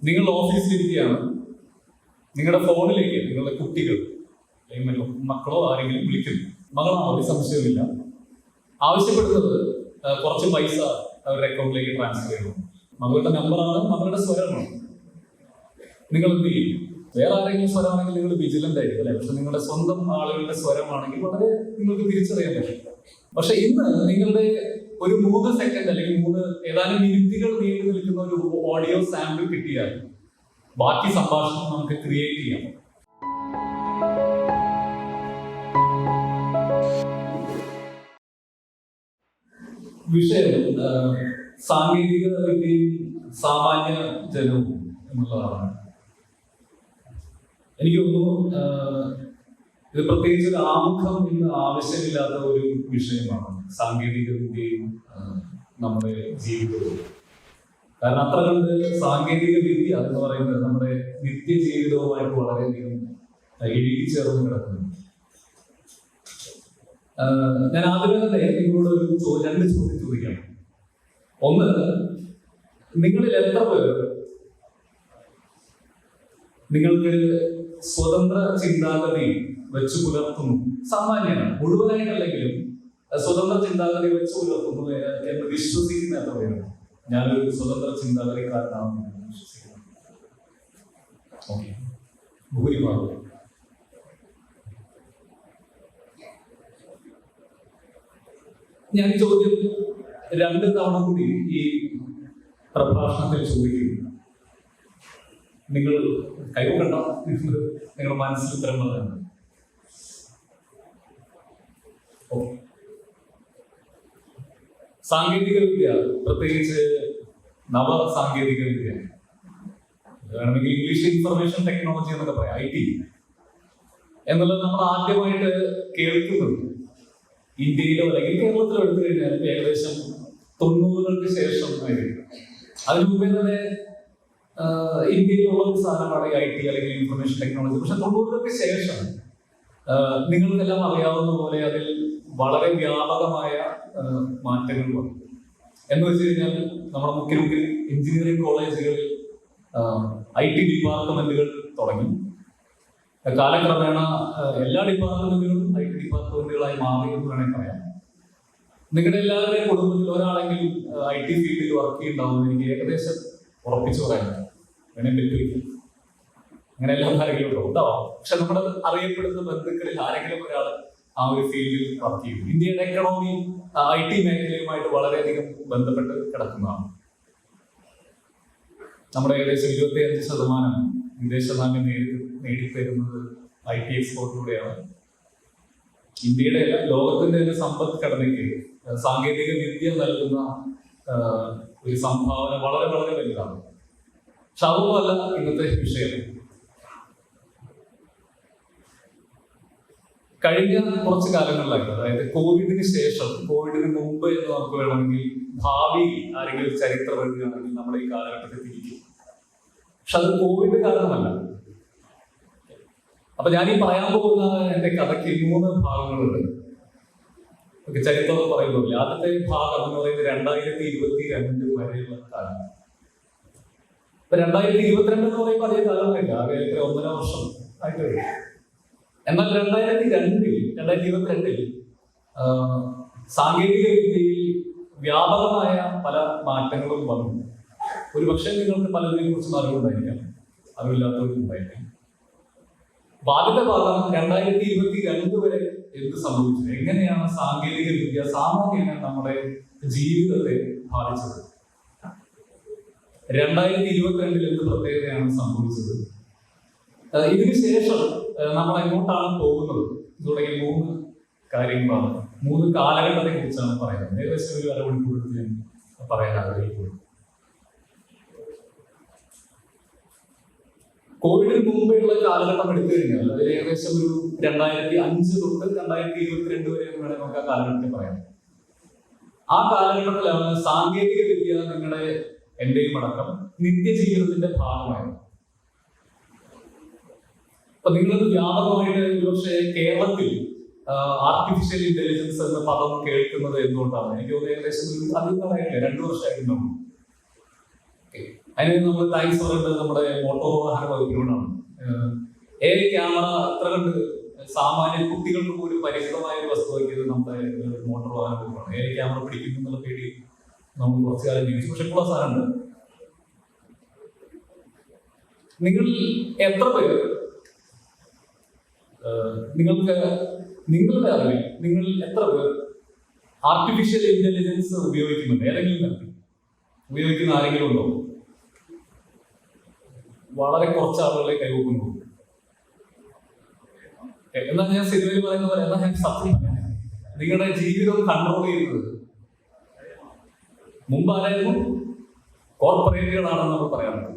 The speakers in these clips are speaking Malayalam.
നിങ്ങൾ ഓഫീസിലിരിക്കുകയാണ്, നിങ്ങളുടെ ഫോണിലേക്ക് നിങ്ങളുടെ കുട്ടികൾ അല്ലെങ്കിൽ മക്കളോ ആരെങ്കിലും വിളിക്കുന്നു. മകളാണോ? ഒരു സംശയവുമില്ല. ആവശ്യപ്പെടുന്നത് കുറച്ച് പൈസ അവരുടെ അക്കൗണ്ടിലേക്ക് ട്രാൻസ്ഫർ ചെയ്യണം. മകളുടെ നമ്പറാണ്, മകളുടെ സ്വരമാണ്. നിങ്ങൾ എന്ത് ചെയ്യും? വേറെ ആരെങ്കിലും സ്വരമാണെങ്കിൽ നിങ്ങൾ വിജിലന്റ് ആയിരിക്കും അല്ലെ? പക്ഷെ നിങ്ങളുടെ സ്വന്തം ആളുകളുടെ സ്വരമാണെങ്കിൽ വളരെ നിങ്ങൾക്ക് തിരിച്ചറിയാൻ പറ്റും. പക്ഷെ ഇന്ന് നിങ്ങളുടെ ഒരു 3 സെക്കൻഡ് അല്ലെങ്കിൽ ഏതാനും മിനിറ്റുകൾ നീണ്ടു നിൽക്കുന്ന ഒരു ഓഡിയോ സാമ്പിൾ കിട്ടിയാൽ ബാക്കി സംഭാഷണം നമുക്ക് ക്രിയേറ്റ് ചെയ്യാം. വിഷയം സാങ്കേതിക വിദ്യയും സാമാന്യ ജനവും എന്നുള്ളതാണ്. എനിക്ക് തോന്നുന്നു ഇത് പ്രത്യേകിച്ച് ഒരു ആമുഖം ഇന്ന് ആവശ്യമില്ലാത്ത ഒരു വിഷയമാണ് സാങ്കേതിക വിദ്യയും നമ്മുടെ ജീവിതവും. കാരണം അത്ര കണ്ട് സാങ്കേതിക വിദ്യ എന്ന് പറയുന്നത് നമ്മുടെ നിത്യജീവിതവുമായിട്ട് വളരെയധികം ഇഴുകിച്ചേർന്ന് കിടക്കുന്നു. ഞാൻ ആദ്യമേ തന്നെ നിങ്ങളോട് ഒരു 2 ചോദ്യം ചോദിക്കാം. ഒന്ന്, നിങ്ങളിൽ എത്ര പേർ നിങ്ങൾക്ക് സ്വതന്ത്ര ചിന്താഗതി വെച്ചു പുലർത്തുന്നു? സാമാന്യമാണ്, മുഴുവനായിട്ടല്ലെങ്കിലും സ്വതന്ത്ര ചിന്താഗതി വെച്ചു പുലർത്തുന്നു എന്ന് വിശ്വസിക്കുന്ന എത്ര പേരാണ്? ഞാനൊരു സ്വതന്ത്ര ചിന്താഗതിക്കാരനാണെന്ന് വിശ്വസിക്കുന്നു. ഓക്കെ, ഭൂരിഭാഗം. ഞാൻ ഈ ചോദ്യം 2 തവണ കൂടി ഈ പ്രഭാഷണത്തിൽ ചോദിക്കുന്നു. നിങ്ങൾ കൈകൊണ്ട നിങ്ങളുടെ മനസ്സിൽ ഉത്തരം പറയുന്നത്. സാങ്കേതിക വിദ്യ, പ്രത്യേകിച്ച് നവ സാങ്കേതിക വിദ്യ, വേണമെങ്കിൽ ഇംഗ്ലീഷ് ഇൻഫർമേഷൻ ടെക്നോളജി എന്നൊക്കെ പറയാം, IT എന്നുള്ളത് നമ്മൾ ആദ്യമായിട്ട് കേൾക്കുന്നത് ഇന്ത്യയിലോ അല്ലെങ്കിൽ കേരളത്തിലോ എടുത്തു കഴിഞ്ഞാൽ ഏകദേശം 90-കൾക്ക് ശേഷം ആയിരിക്കും. അതിനു മുമ്പേ തന്നെ ഇന്ത്യയിലുള്ള ഒരു സാധനമാണ് IT അല്ലെങ്കിൽ ഇൻഫർമേഷൻ ടെക്നോളജി. പക്ഷെ 90-കൾക്ക് ശേഷം നിങ്ങൾക്കെല്ലാം അറിയാവുന്ന പോലെ അതിൽ വളരെ വ്യാപകമായ മാറ്റങ്ങൾ വന്നു. എന്ന് വെച്ച് കഴിഞ്ഞാൽ നമ്മുടെ മുഖ്യ എഞ്ചിനീയറിംഗ് കോളേജുകളിൽ IT ഡിപ്പാർട്ട്മെന്റുകൾ തുടങ്ങി. കാലക്രമേണ എല്ലാ ഡിപ്പാർട്ട്മെന്റുകളും IT ഡിപ്പാർട്ട്മെന്റുകളായി മാറി എന്ന് വേണമെങ്കിൽ പറയാം. നിങ്ങളുടെ എല്ലാവരുടെയും കുടുംബത്തിൽ ഒരാളെങ്കിലും IT ഫീൽഡിൽ വർക്ക് ചെയ്യുന്നുണ്ടാവുമെന്ന് എനിക്ക് ഏകദേശം ഉറപ്പിച്ചു പറയാൻ വേണേൽ പറ്റുമില്ല. അങ്ങനെ എല്ലാ കാര്യങ്ങളും ഉണ്ടാവാം. പക്ഷെ നമ്മുടെ അറിയപ്പെടുന്ന ബന്ധുക്കളിൽ ആരെങ്കിലും ഒരാൾ ആ ഒരു ഫീൽഡിൽ വർക്ക് ചെയ്യും. ഇന്ത്യയുടെ എക്കണോമി IT മേഖലയുമായിട്ട് വളരെയധികം ബന്ധപ്പെട്ട് കിടക്കുന്നതാണ്. നമ്മുടെ ഏകദേശം 25% വിദേശ നാണ്യം നേടിത്തരുന്നത് IT എക്സ്പോർട്ടിലൂടെയാണ്. ഇന്ത്യയുടെ ലോകത്തിന്റെ തന്നെ സമ്പദ്ഘടനയ്ക്ക് സാങ്കേതിക വിദ്യ നൽകുന്ന ഒരു സംഭാവന വളരെ വളരെ വലുതാണ്. പക്ഷെ അതൊന്നുമല്ല ഇന്നത്തെ വിഷയം. കഴിഞ്ഞ കുറച്ച് കാലങ്ങളിലായിട്ട്, അതായത് കോവിഡിന് ശേഷം, കോവിഡിന് മുമ്പ് എന്ന് നമുക്ക് വേണമെങ്കിൽ ഭാവി ആരെങ്കിലും ചരിത്രം എഴുതുകയാണെങ്കിൽ നമ്മുടെ ഈ കാലഘട്ടത്തിൽ തിരിക്കും. പക്ഷെ അത് കോവിഡ് കാരണമല്ല. അപ്പൊ ഞാനീ പറയാൻ പോകുന്ന എന്റെ കഥയ്ക്ക് 3 ഭാഗങ്ങളുണ്ട്. ചരിത്രം പറയുന്നില്ല. ആദ്യത്തെ ഭാഗം എന്ന് പറയുന്നത് 2022 വരെയുള്ള കാലം. ഇപ്പൊ 2022 എന്ന് പറയുമ്പോൾ അതേ കാലമല്ല, ആകെ 1.5 വർഷം ആയിട്ട്. എന്നാൽ 2022 സാങ്കേതിക വിദ്യയിൽ വ്യാപകമായ പല മാറ്റങ്ങളും വന്നു. ഒരു പക്ഷേ നിങ്ങൾക്ക് പലതിനെ കുറിച്ചും അറിവുണ്ടായിരിക്കാം, അറിവില്ലാത്തവർക്കുണ്ടായിരിക്കാം. ആദ്യത്തെ ഭാഗം 2022 വരെ എന്ത് സംഭവിച്ചു, എങ്ങനെയാണ് സാങ്കേതിക വിദ്യ സാമാന്യേന നമ്മുടെ ജീവിതത്തെ ബാധിച്ചത്, 2022 എന്ത് പ്രത്യേകതയാണ് സംഭവിച്ചത്, ഇതിനുശേഷം നമ്മൾ എങ്ങോട്ടാണ് പോകുന്നത് തുടങ്ങിയ 3 കാര്യങ്ങളാണ്, 3 കാലഘട്ടത്തെ കുറിച്ചാണ് പറയുന്നത്. ഏകദേശം ഒരു അരമണിക്കൂർ ഞാൻ പറയാൻ ആഗ്രഹിക്കുന്നു. കോവിഡിന് മുമ്പേയുള്ള കാലഘട്ടം എടുത്തു കഴിഞ്ഞാൽ അതിൽ ഏകദേശം ഒരു 2005 തൊട്ട് 2022 വരെ വേണമെങ്കിൽ നമുക്ക് ആ കാലഘട്ടത്തെ പറയാം. ആ കാലഘട്ടത്തിലാണ് സാങ്കേതിക വിദ്യ നിങ്ങളുടെ എന്റെയും അടക്കം നിത്യജീവിതത്തിന്റെ ഭാഗമായത്. അപ്പൊ നിങ്ങളത് വ്യാപകമായിട്ട് ഒരുപക്ഷെ കേരളത്തിൽ ആർട്ടിഫിഷ്യൽ ഇന്റലിജൻസ് എന്ന പദം കേൾക്കുന്നത് എന്തുകൊണ്ടാണ്? എനിക്ക് തോന്നുന്നു ഏകദേശം അധികമായിട്ടില്ല, 2 വർഷമായിട്ടുണ്ടാവും. അതിന് നമ്മൾ താങ്ക്സ് പറയുന്നത് നമ്മുടെ മോട്ടോർ വാഹന വകുപ്പിനോടാണ്. ക്യാമറ അത്ര കണ്ട് സാമാന്യ കുട്ടികൾക്ക് പോലും പരിചിതമായ ഒരു വസ്തുവാക്കിയത് നമ്മുടെ മോട്ടോർ വാഹന വകുപ്പാണ്. ക്യാമറ പിടിക്കുന്നു എന്നുള്ള പേടി നമ്മൾ കുറച്ചു കാലം ജീവിച്ചു. പക്ഷെ ഇപ്പോൾ സാധനമുണ്ട്. നിങ്ങൾ എത്ര പേർ നിങ്ങളുടെ അറിവിൽ നിങ്ങൾ എത്ര പേർ ആർട്ടിഫിഷ്യൽ ഇന്റലിജൻസ് ഉപയോഗിക്കുന്നുണ്ട്? ഏതെങ്കിലും തരത്തിൽ ഉപയോഗിക്കുന്ന ആരെങ്കിലും ഉണ്ടോ? വളരെ കുറച്ച് ആളുകളെ കൈവക്കുന്നു. എന്നാൽ ഞാൻ സിനിമയിൽ പറയുന്ന പോലെ, എന്നാൽ ഞാൻ സത്യം പറയാം, നിങ്ങളുടെ ജീവിതം കൺട്രോൾ ചെയ്യുന്നത് മുമ്പ് ആരായിരുന്നു? കോർപ്പറേറ്റുകളാണെന്ന് നമ്മൾ പറയാറുണ്ട്.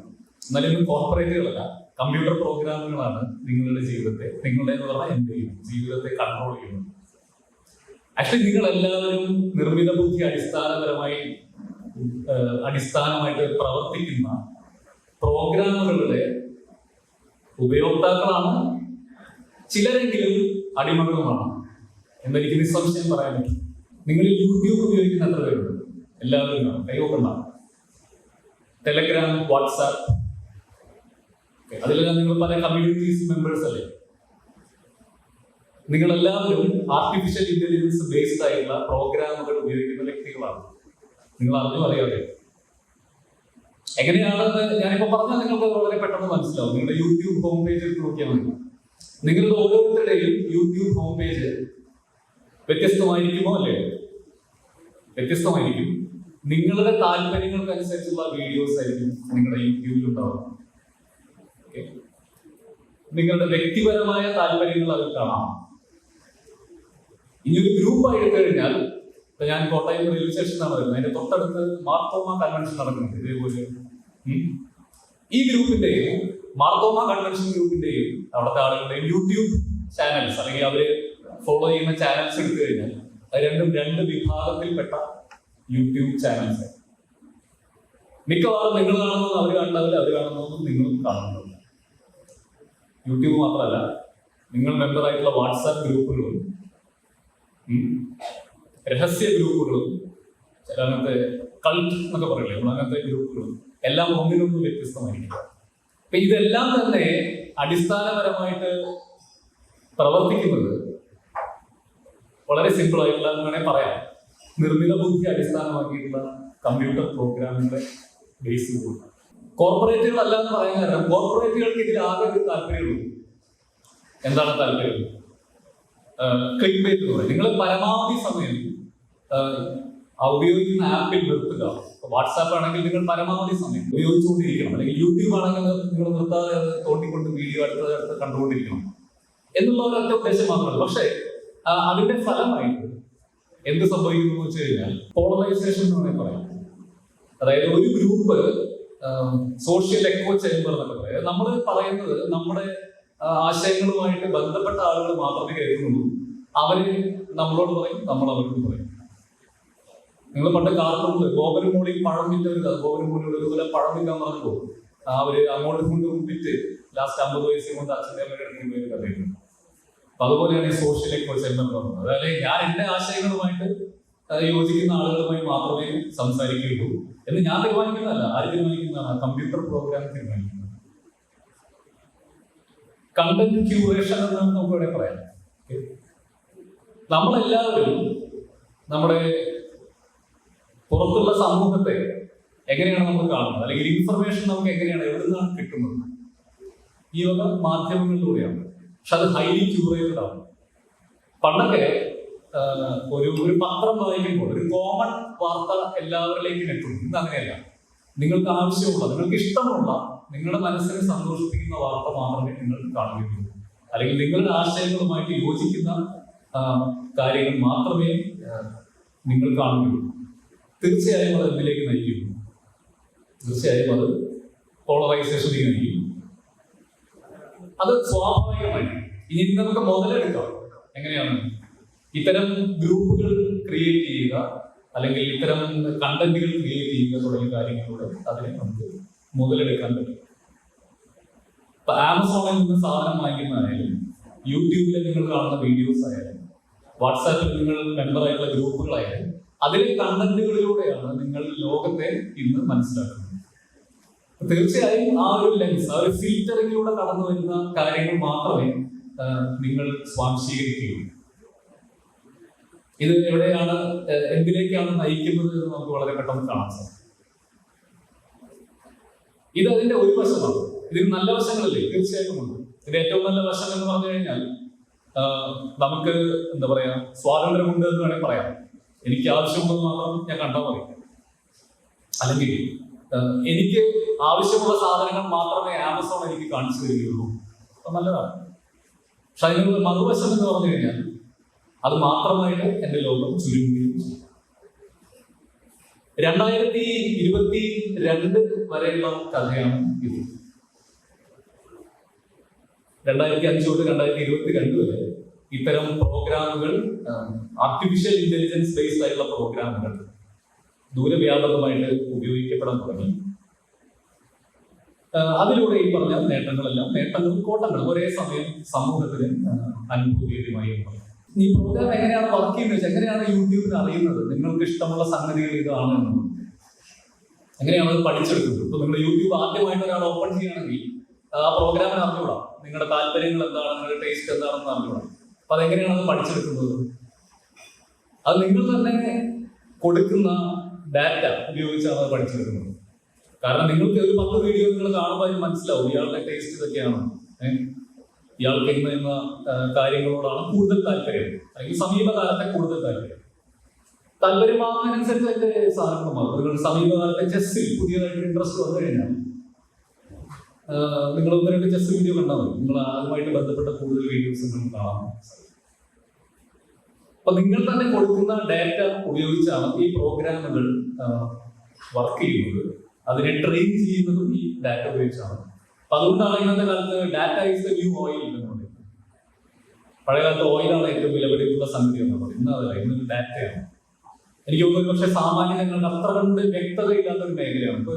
എന്നാലും കോർപ്പറേറ്റുകളല്ല, കമ്പ്യൂട്ടർ പ്രോഗ്രാമുകളാണ് നിങ്ങളുടെ ജീവിതത്തെ, നിങ്ങളുടെ എന്ന് പറഞ്ഞാൽ എന്റെയും ജീവിതത്തെ കൺട്രോൾ ചെയ്യുന്നത്. ആക്ച്വലി നിങ്ങൾ എല്ലാവരും നിർമ്മിത ബുദ്ധി അടിസ്ഥാനമായിട്ട് പ്രവർത്തിക്കുന്ന പ്രോഗ്രാമുകളുടെ ഉപയോക്താക്കളാണ്. ചിലരെങ്കിലും അടിമകളുമാണ് എന്നെനിക്ക് നിസ്സംശയം പറയാൻ പറ്റും. നിങ്ങൾ യൂട്യൂബ് ഉപയോഗിക്കുന്ന എത്ര പേരുണ്ട്? എല്ലാവരും കൈവക്കണ്ട. ടെലഗ്രാം, വാട്സാപ്പ്, അതിലെല്ലാം നിങ്ങൾ പല കമ്മ്യൂണിറ്റീസ് മെമ്പേഴ്സ് അല്ലേ? നിങ്ങൾ എല്ലാവരും ആർട്ടിഫിഷ്യൽ ഇന്റലിജൻസ് ബേസ്ഡ് ആയിട്ടുള്ള പ്രോഗ്രാമുകൾ ഉപയോഗിക്കുന്ന വ്യക്തികളാണ്. നിങ്ങൾ അറിഞ്ഞു അറിയാതെ. എങ്ങനെയാണെന്ന് ഞാനിപ്പോ പറഞ്ഞാൽ നിങ്ങൾക്ക് വളരെ പെട്ടെന്ന് മനസ്സിലാവും. നിങ്ങളുടെ യൂട്യൂബ് ഹോം പേജ് എടുത്ത് നോക്കിയാൽ മതി. നിങ്ങളുടെ ഓരോരുത്തരുടെയും യൂട്യൂബ് ഹോം പേജ് വ്യത്യസ്തമായിരിക്കുമോ? അല്ലേ? വ്യത്യസ്തമായിരിക്കും. നിങ്ങളുടെ താല്പര്യങ്ങൾക്കനുസരിച്ചുള്ള വീഡിയോസ് ആയിരിക്കും നിങ്ങളുടെ യൂട്യൂബിൽ ഉണ്ടാവുക. നിങ്ങളുടെ വ്യക്തിപരമായ താല്പര്യങ്ങൾ അതിൽ കാണാം. ഇനി ഒരു ഗ്രൂപ്പായി എടുത്തു കഴിഞ്ഞാൽ, ഞാൻ കോട്ടയം റെയിൽവേ സ്റ്റേഷനാണ് വരുന്നത്, അതിന്റെ തൊട്ടടുത്ത് മാർത്തോമ കൺവെൻഷൻ നടക്കുന്നുണ്ട്. ഇതേപോലെ ഈ ഗ്രൂപ്പിന്റെയും മാർത്തോമ കൺവെൻഷൻ ഗ്രൂപ്പിന്റെയും അവിടുത്തെ ആളുകളുടെയും യൂട്യൂബ് ചാനൽസ് അല്ലെങ്കിൽ അവര് ഫോളോ ചെയ്യുന്ന ചാനൽസ് എടുത്തു കഴിഞ്ഞാൽ അത് രണ്ടും രണ്ട് വിഭാഗത്തിൽപ്പെട്ട യൂട്യൂബ് ചാനൽസ്. മിക്കവാറും നിങ്ങൾ കാണുന്നതും അവർ കാണുന്നതിൽ അവർ കാണുന്നതും നിങ്ങൾ കാണുന്നുണ്ട്. യൂട്യൂബ് മാത്രമല്ല, നിങ്ങൾ മെമ്പറായിട്ടുള്ള വാട്സാപ്പ് ഗ്രൂപ്പുകളും രഹസ്യ ഗ്രൂപ്പുകളും ചില അങ്ങനത്തെ കൾട്ട് എന്നൊക്കെ പറയില്ലേ, അങ്ങനത്തെ ഗ്രൂപ്പുകളും എല്ലാം ഒന്നിനൊന്നും വ്യത്യസ്തമായിരിക്കും. അപ്പൊ ഇതെല്ലാം തന്നെ അടിസ്ഥാനപരമായിട്ട് പ്രവർത്തിക്കുന്നത് വളരെ സിമ്പിൾ ആയിട്ടുള്ള വേണമെങ്കിൽ പറയാം, നിർമ്മിത ബുദ്ധി അടിസ്ഥാനമാക്കിയിട്ടുള്ള കമ്പ്യൂട്ടർ പ്രോഗ്രാമിന്റെ ബേസ് ചെയ്തുകൊണ്ട്. കോർപ്പറേറ്റുകൾ അല്ല എന്ന് പറയാൻ കാരണം കോർപ്പറേറ്റുകൾക്ക് ഇതിൽ ആകെ ഒരു താല്പര്യമുള്ളൂ. എന്താണ് താല്പര്യം? ക്ലിക്ക് ബേറ്റ് എന്ന് പറയും. നിങ്ങൾ പരമാവധി സമയം ഉപയോഗിക്കുന്ന ആപ്പിൽ നിർത്തുക. വാട്സാപ്പ് ആണെങ്കിൽ നിങ്ങൾ പരമാവധി സമയം ഉപയോഗിച്ചുകൊണ്ടിരിക്കണം. അല്ലെങ്കിൽ യൂട്യൂബ് ആണെങ്കിൽ നിങ്ങൾ നിർത്താതെ അത് തോണ്ടിക്കൊണ്ട് വീഡിയോ അടുത്ത് കണ്ടുകൊണ്ടിരിക്കണം എന്നുള്ള ഒരൊറ്റ ഉദ്ദേശം മാത്രമല്ല. പക്ഷേ അതിന്റെ ഫലമായിട്ട് എന്ത് സംഭവിക്കുന്നു എന്ന് വെച്ച് കഴിഞ്ഞാൽ പോളറൈസേഷൻ എന്ന് വേണമെങ്കിൽ പറയാം. അതായത് ഒരു ഗ്രൂപ്പ് സോഷ്യൽ എക്കോ ചേംബർ എന്നൊക്കെ പറയാം. നമ്മൾ പറയുന്നത് നമ്മുടെ ആശയങ്ങളുമായിട്ട് ബന്ധപ്പെട്ട ആളുകൾ മാത്രമേ കേൾക്കുന്നുള്ളൂ. അവര് നമ്മളോട് പറയും, നമ്മൾ അവരോട് പറയും. നിങ്ങൾ പണ്ട് കാർട്ടൂണിൽ ഗോപുരം മൂടി പഴം വിറ്റ ഒരു കഥ, ഗോപുരം മൂടിയോട് ഒരുപോലെ പഴം വിൽക്കാൻ പറഞ്ഞപ്പോ അവര് അങ്ങോട്ട് കൊണ്ട് വിറ്റ് ലാസ്റ്റ് 50 വയസ്സ് കൊണ്ട് അച്ഛൻ്റെ അമ്മയുടെ അടുത്ത് ഒരു കഥയുണ്ട്. അപ്പൊ അതുപോലെയാണ് ഈ സോഷ്യൽ എക്കോ ചേംബർ എന്ന് പറയുന്നത്. അതായത് ഞാൻ എന്റെ ആശയങ്ങളുമായിട്ട് യോജിക്കുന്ന ആളുകളുമായി മാത്രമേ സംസാരിക്കുകയുള്ളൂ എന്ന് ഞാൻ തീരുമാനിക്കുന്നതല്ല. ആര് തീരുമാനിക്കുന്നതാണ്? കമ്പ്യൂട്ടർ പ്രോഗ്രാം തീരുമാനിക്കുന്നത്. കണ്ടന്റ് ക്യൂറേഷൻ എന്ന് നമുക്ക് ഇവിടെ പറയാം. നമ്മളെല്ലാവരും നമ്മുടെ പുറത്തുള്ള സമൂഹത്തെ എങ്ങനെയാണ് നമ്മൾ കാണുന്നത്, അല്ലെങ്കിൽ ഇൻഫർമേഷൻ നമുക്ക് എങ്ങനെയാണ്, എവിടെ നിന്നാണ് കിട്ടുന്നത്? ഈ വക മാധ്യമങ്ങളിലൂടെയാണ്. പക്ഷെ അത് ഹൈലി ക്യൂറേറ്റഡ് ആണ്. പണ്ടൊക്കെ ഒരു പത്രം വായിക്കുമ്പോൾ ഒരു കോമൺ വാർത്ത എല്ലാവരിലേക്കും എത്തുന്നു. ഇന്ന് അങ്ങനെയല്ല. നിങ്ങൾക്ക് ആവശ്യമുള്ള, നിങ്ങൾക്ക് ഇഷ്ടമുള്ള, നിങ്ങളുടെ മനസ്സിനെ സന്തോഷിപ്പിക്കുന്ന വാർത്ത മാത്രമേ നിങ്ങൾ കാണുകയുള്ളൂ. അല്ലെങ്കിൽ നിങ്ങളുടെ ആശയങ്ങളുമായിട്ട് യോജിക്കുന്ന കാര്യങ്ങൾ മാത്രമേ നിങ്ങൾ കാണുകയുള്ളൂ. തീർച്ചയായും അത് എന്തിലേക്ക് നയിക്കും? തീർച്ചയായും അത് പോളറൈസേഷനിലേക്ക് നയിക്കും. അത് സ്വാഭാവികമായി. ഇനി നമുക്ക് മുതലെടുക്കാം. എങ്ങനെയാണ് ഇത്തരം ഗ്രൂപ്പുകൾ ക്രിയേറ്റ് ചെയ്യുക, അല്ലെങ്കിൽ ഇത്തരം കണ്ടന്റുകൾ ക്രിയേറ്റ് ചെയ്യുക തുടങ്ങിയ കാര്യങ്ങളിലൂടെ അതിനെ നമുക്ക് മുതലെടുക്കാൻ പറ്റും. ഇപ്പൊ ആമസോണിൽ നിന്ന് സാധനം വാങ്ങിക്കുന്നതായാലും, യൂട്യൂബിൽ നിങ്ങൾ കാണുന്ന വീഡിയോസ് ആയാലും, വാട്സാപ്പിൽ നിങ്ങൾ മെമ്പറായിട്ടുള്ള ഗ്രൂപ്പുകളായാലും, അതിലെ കണ്ടന്റുകളിലൂടെയാണ് നിങ്ങൾ ലോകത്തെ ഇന്ന് മനസ്സിലാക്കുന്നത്. തീർച്ചയായും ആ ഒരു ലെൻസ്, ആ ഒരു ഫിൽറ്ററിങ്ങിലൂടെ കടന്നു വരുന്ന കാര്യങ്ങൾ മാത്രമേ നിങ്ങൾ സ്വാംശീകരിക്കുകയുള്ളൂ. ഇത് എവിടെയാണ്, എന്തിലേക്കാണ് നയിക്കുന്നത് എന്ന് നമുക്ക് വളരെ പെട്ടെന്ന് കാണാൻ സാധിക്കും. ഇത് അതിന്റെ ഒരു വശമാണ്. ഇതിന് നല്ല വശങ്ങളല്ലേ? തീർച്ചയായിട്ടും ഉണ്ട്. ഇതിന്റെ ഏറ്റവും നല്ല വശം എന്ന് പറഞ്ഞു കഴിഞ്ഞാൽ നമുക്ക് എന്താ പറയാ, സ്വാതന്ത്ര്യമുണ്ട് എന്ന് വേണമെങ്കിൽ പറയാം. എനിക്ക് ആവശ്യമുള്ളത് മാത്രം ഞാൻ കണ്ടാൽ മതി, അല്ലെങ്കിൽ എനിക്ക് ആവശ്യമുള്ള സാധനങ്ങൾ മാത്രമേ ആമസോൺ എനിക്ക് കാണിച്ചു തരികയുള്ളൂ. അത് നല്ലതാണ്. പക്ഷെ അതിനുള്ള മറുവശം എന്ന് പറഞ്ഞു കഴിഞ്ഞാൽ അത് മാത്രമായിട്ട് എന്റെ ലോകം ചുരുങ്ങുകയും ചെയ്യും. 2022 വരെയുള്ള കഥയാണ് ഇത്. 2005 തൊട്ട് 2022 വരെ ഇത്തരം പ്രോഗ്രാമുകൾ, ആർട്ടിഫിഷ്യൽ ഇന്റലിജൻസ് ബേസ്ഡ് ആയിട്ടുള്ള പ്രോഗ്രാമുകൾ ദൂരവ്യാപകമായിട്ട് ഉപയോഗിക്കപ്പെടാൻ തുടങ്ങി. അതിലൂടെ ഈ പറഞ്ഞ നേട്ടങ്ങളും കോട്ടങ്ങളും ഒരേ സമയം സമൂഹത്തിന് അനുഭവവേദ്യമായി. ഈ പ്രോഗ്രാം എങ്ങനെയാണ് വർക്ക് ചെയ്യുന്നത് വെച്ചാൽ, എങ്ങനെയാണ് യൂട്യൂബിന് അറിയുന്നത് നിങ്ങൾക്ക് ഇഷ്ടമുള്ള സംഗതികൾ ഇതാണ് എന്നുള്ളത്? എങ്ങനെയാണ് അത് പഠിച്ചെടുക്കുന്നത്? ഇപ്പൊ നിങ്ങൾ യൂട്യൂബ് ആദ്യമായിട്ട് ഒരാൾ ഓപ്പൺ ചെയ്യുകയാണെങ്കിൽ ആ പ്രോഗ്രാമിന് അറിഞ്ഞുകൂടാ നിങ്ങളുടെ താല്പര്യങ്ങൾ എന്താണ്, നിങ്ങളുടെ ടേസ്റ്റ് എന്താണെന്ന് അറിഞ്ഞുകൂടാ. അപ്പൊ അതെങ്ങനെയാണ് അത് പഠിച്ചെടുക്കുന്നത്? അത് നിങ്ങൾ തന്നെ കൊടുക്കുന്ന ഡാറ്റ ഉപയോഗിച്ചാണ് അത് പഠിച്ചെടുക്കുന്നത്. കാരണം നിങ്ങൾക്ക് ഒരു 10 വീഡിയോ നിങ്ങൾ കാണുമ്പോൾ അതിന് മനസ്സിലാവും ഇയാളുടെ ടേസ്റ്റ് ഇതൊക്കെയാണ്, ഇയാൾക്ക് ഇന്ന കാര്യങ്ങളോടാണ് കൂടുതൽ താല്പര്യം, അല്ലെങ്കിൽ സമീപകാലത്തെ കൂടുതൽ താല്പര്യമാകുന്നതിനനുസരിച്ച് അതിന്റെ സാധനങ്ങൾ മാറും. നിങ്ങൾ സമീപകാലത്തെ ചെസ്സിൽ പുതിയതായിട്ട് ഇൻട്രസ്റ്റ് വന്നു കഴിഞ്ഞാൽ നിങ്ങൾ 1-2 ചെസ് വീഡിയോ കണ്ടാൽ മതി, നിങ്ങൾ അതുമായിട്ട് ബന്ധപ്പെട്ട കൂടുതൽ വീഡിയോസ് നിങ്ങൾ കാണാൻ. അപ്പൊ നിങ്ങൾ തന്നെ കൊടുക്കുന്ന ഡാറ്റ ഉപയോഗിച്ചാണ് ഈ പ്രോഗ്രാമുകൾ വർക്ക് ചെയ്യുന്നത്. അതിനെ ട്രെയിൻ ചെയ്യുന്നതും ഈ ഡാറ്റ ഉപയോഗിച്ചാണ്. അപ്പൊ അതുകൊണ്ടാണ് ഇന്നത്തെ കാലത്ത് data is the new oil എന്ന് പറയുന്നത്. പഴയകാലത്ത് ഓയിലാണ് ഏറ്റവും വിലപിടിപ്പുള്ള സംഗതി എന്ന് പറയുന്നത്. ഇന്ന് അതല്ല, ഇന്ന് ഡാറ്റയാണ്. എനിക്ക് തോന്നുന്നു പക്ഷെ സാമാന്യ ജനങ്ങൾക്ക് അത്ര കണ്ട് വ്യക്തതയില്ലാത്തൊരു മേഖലയാണ്. ഇപ്പൊ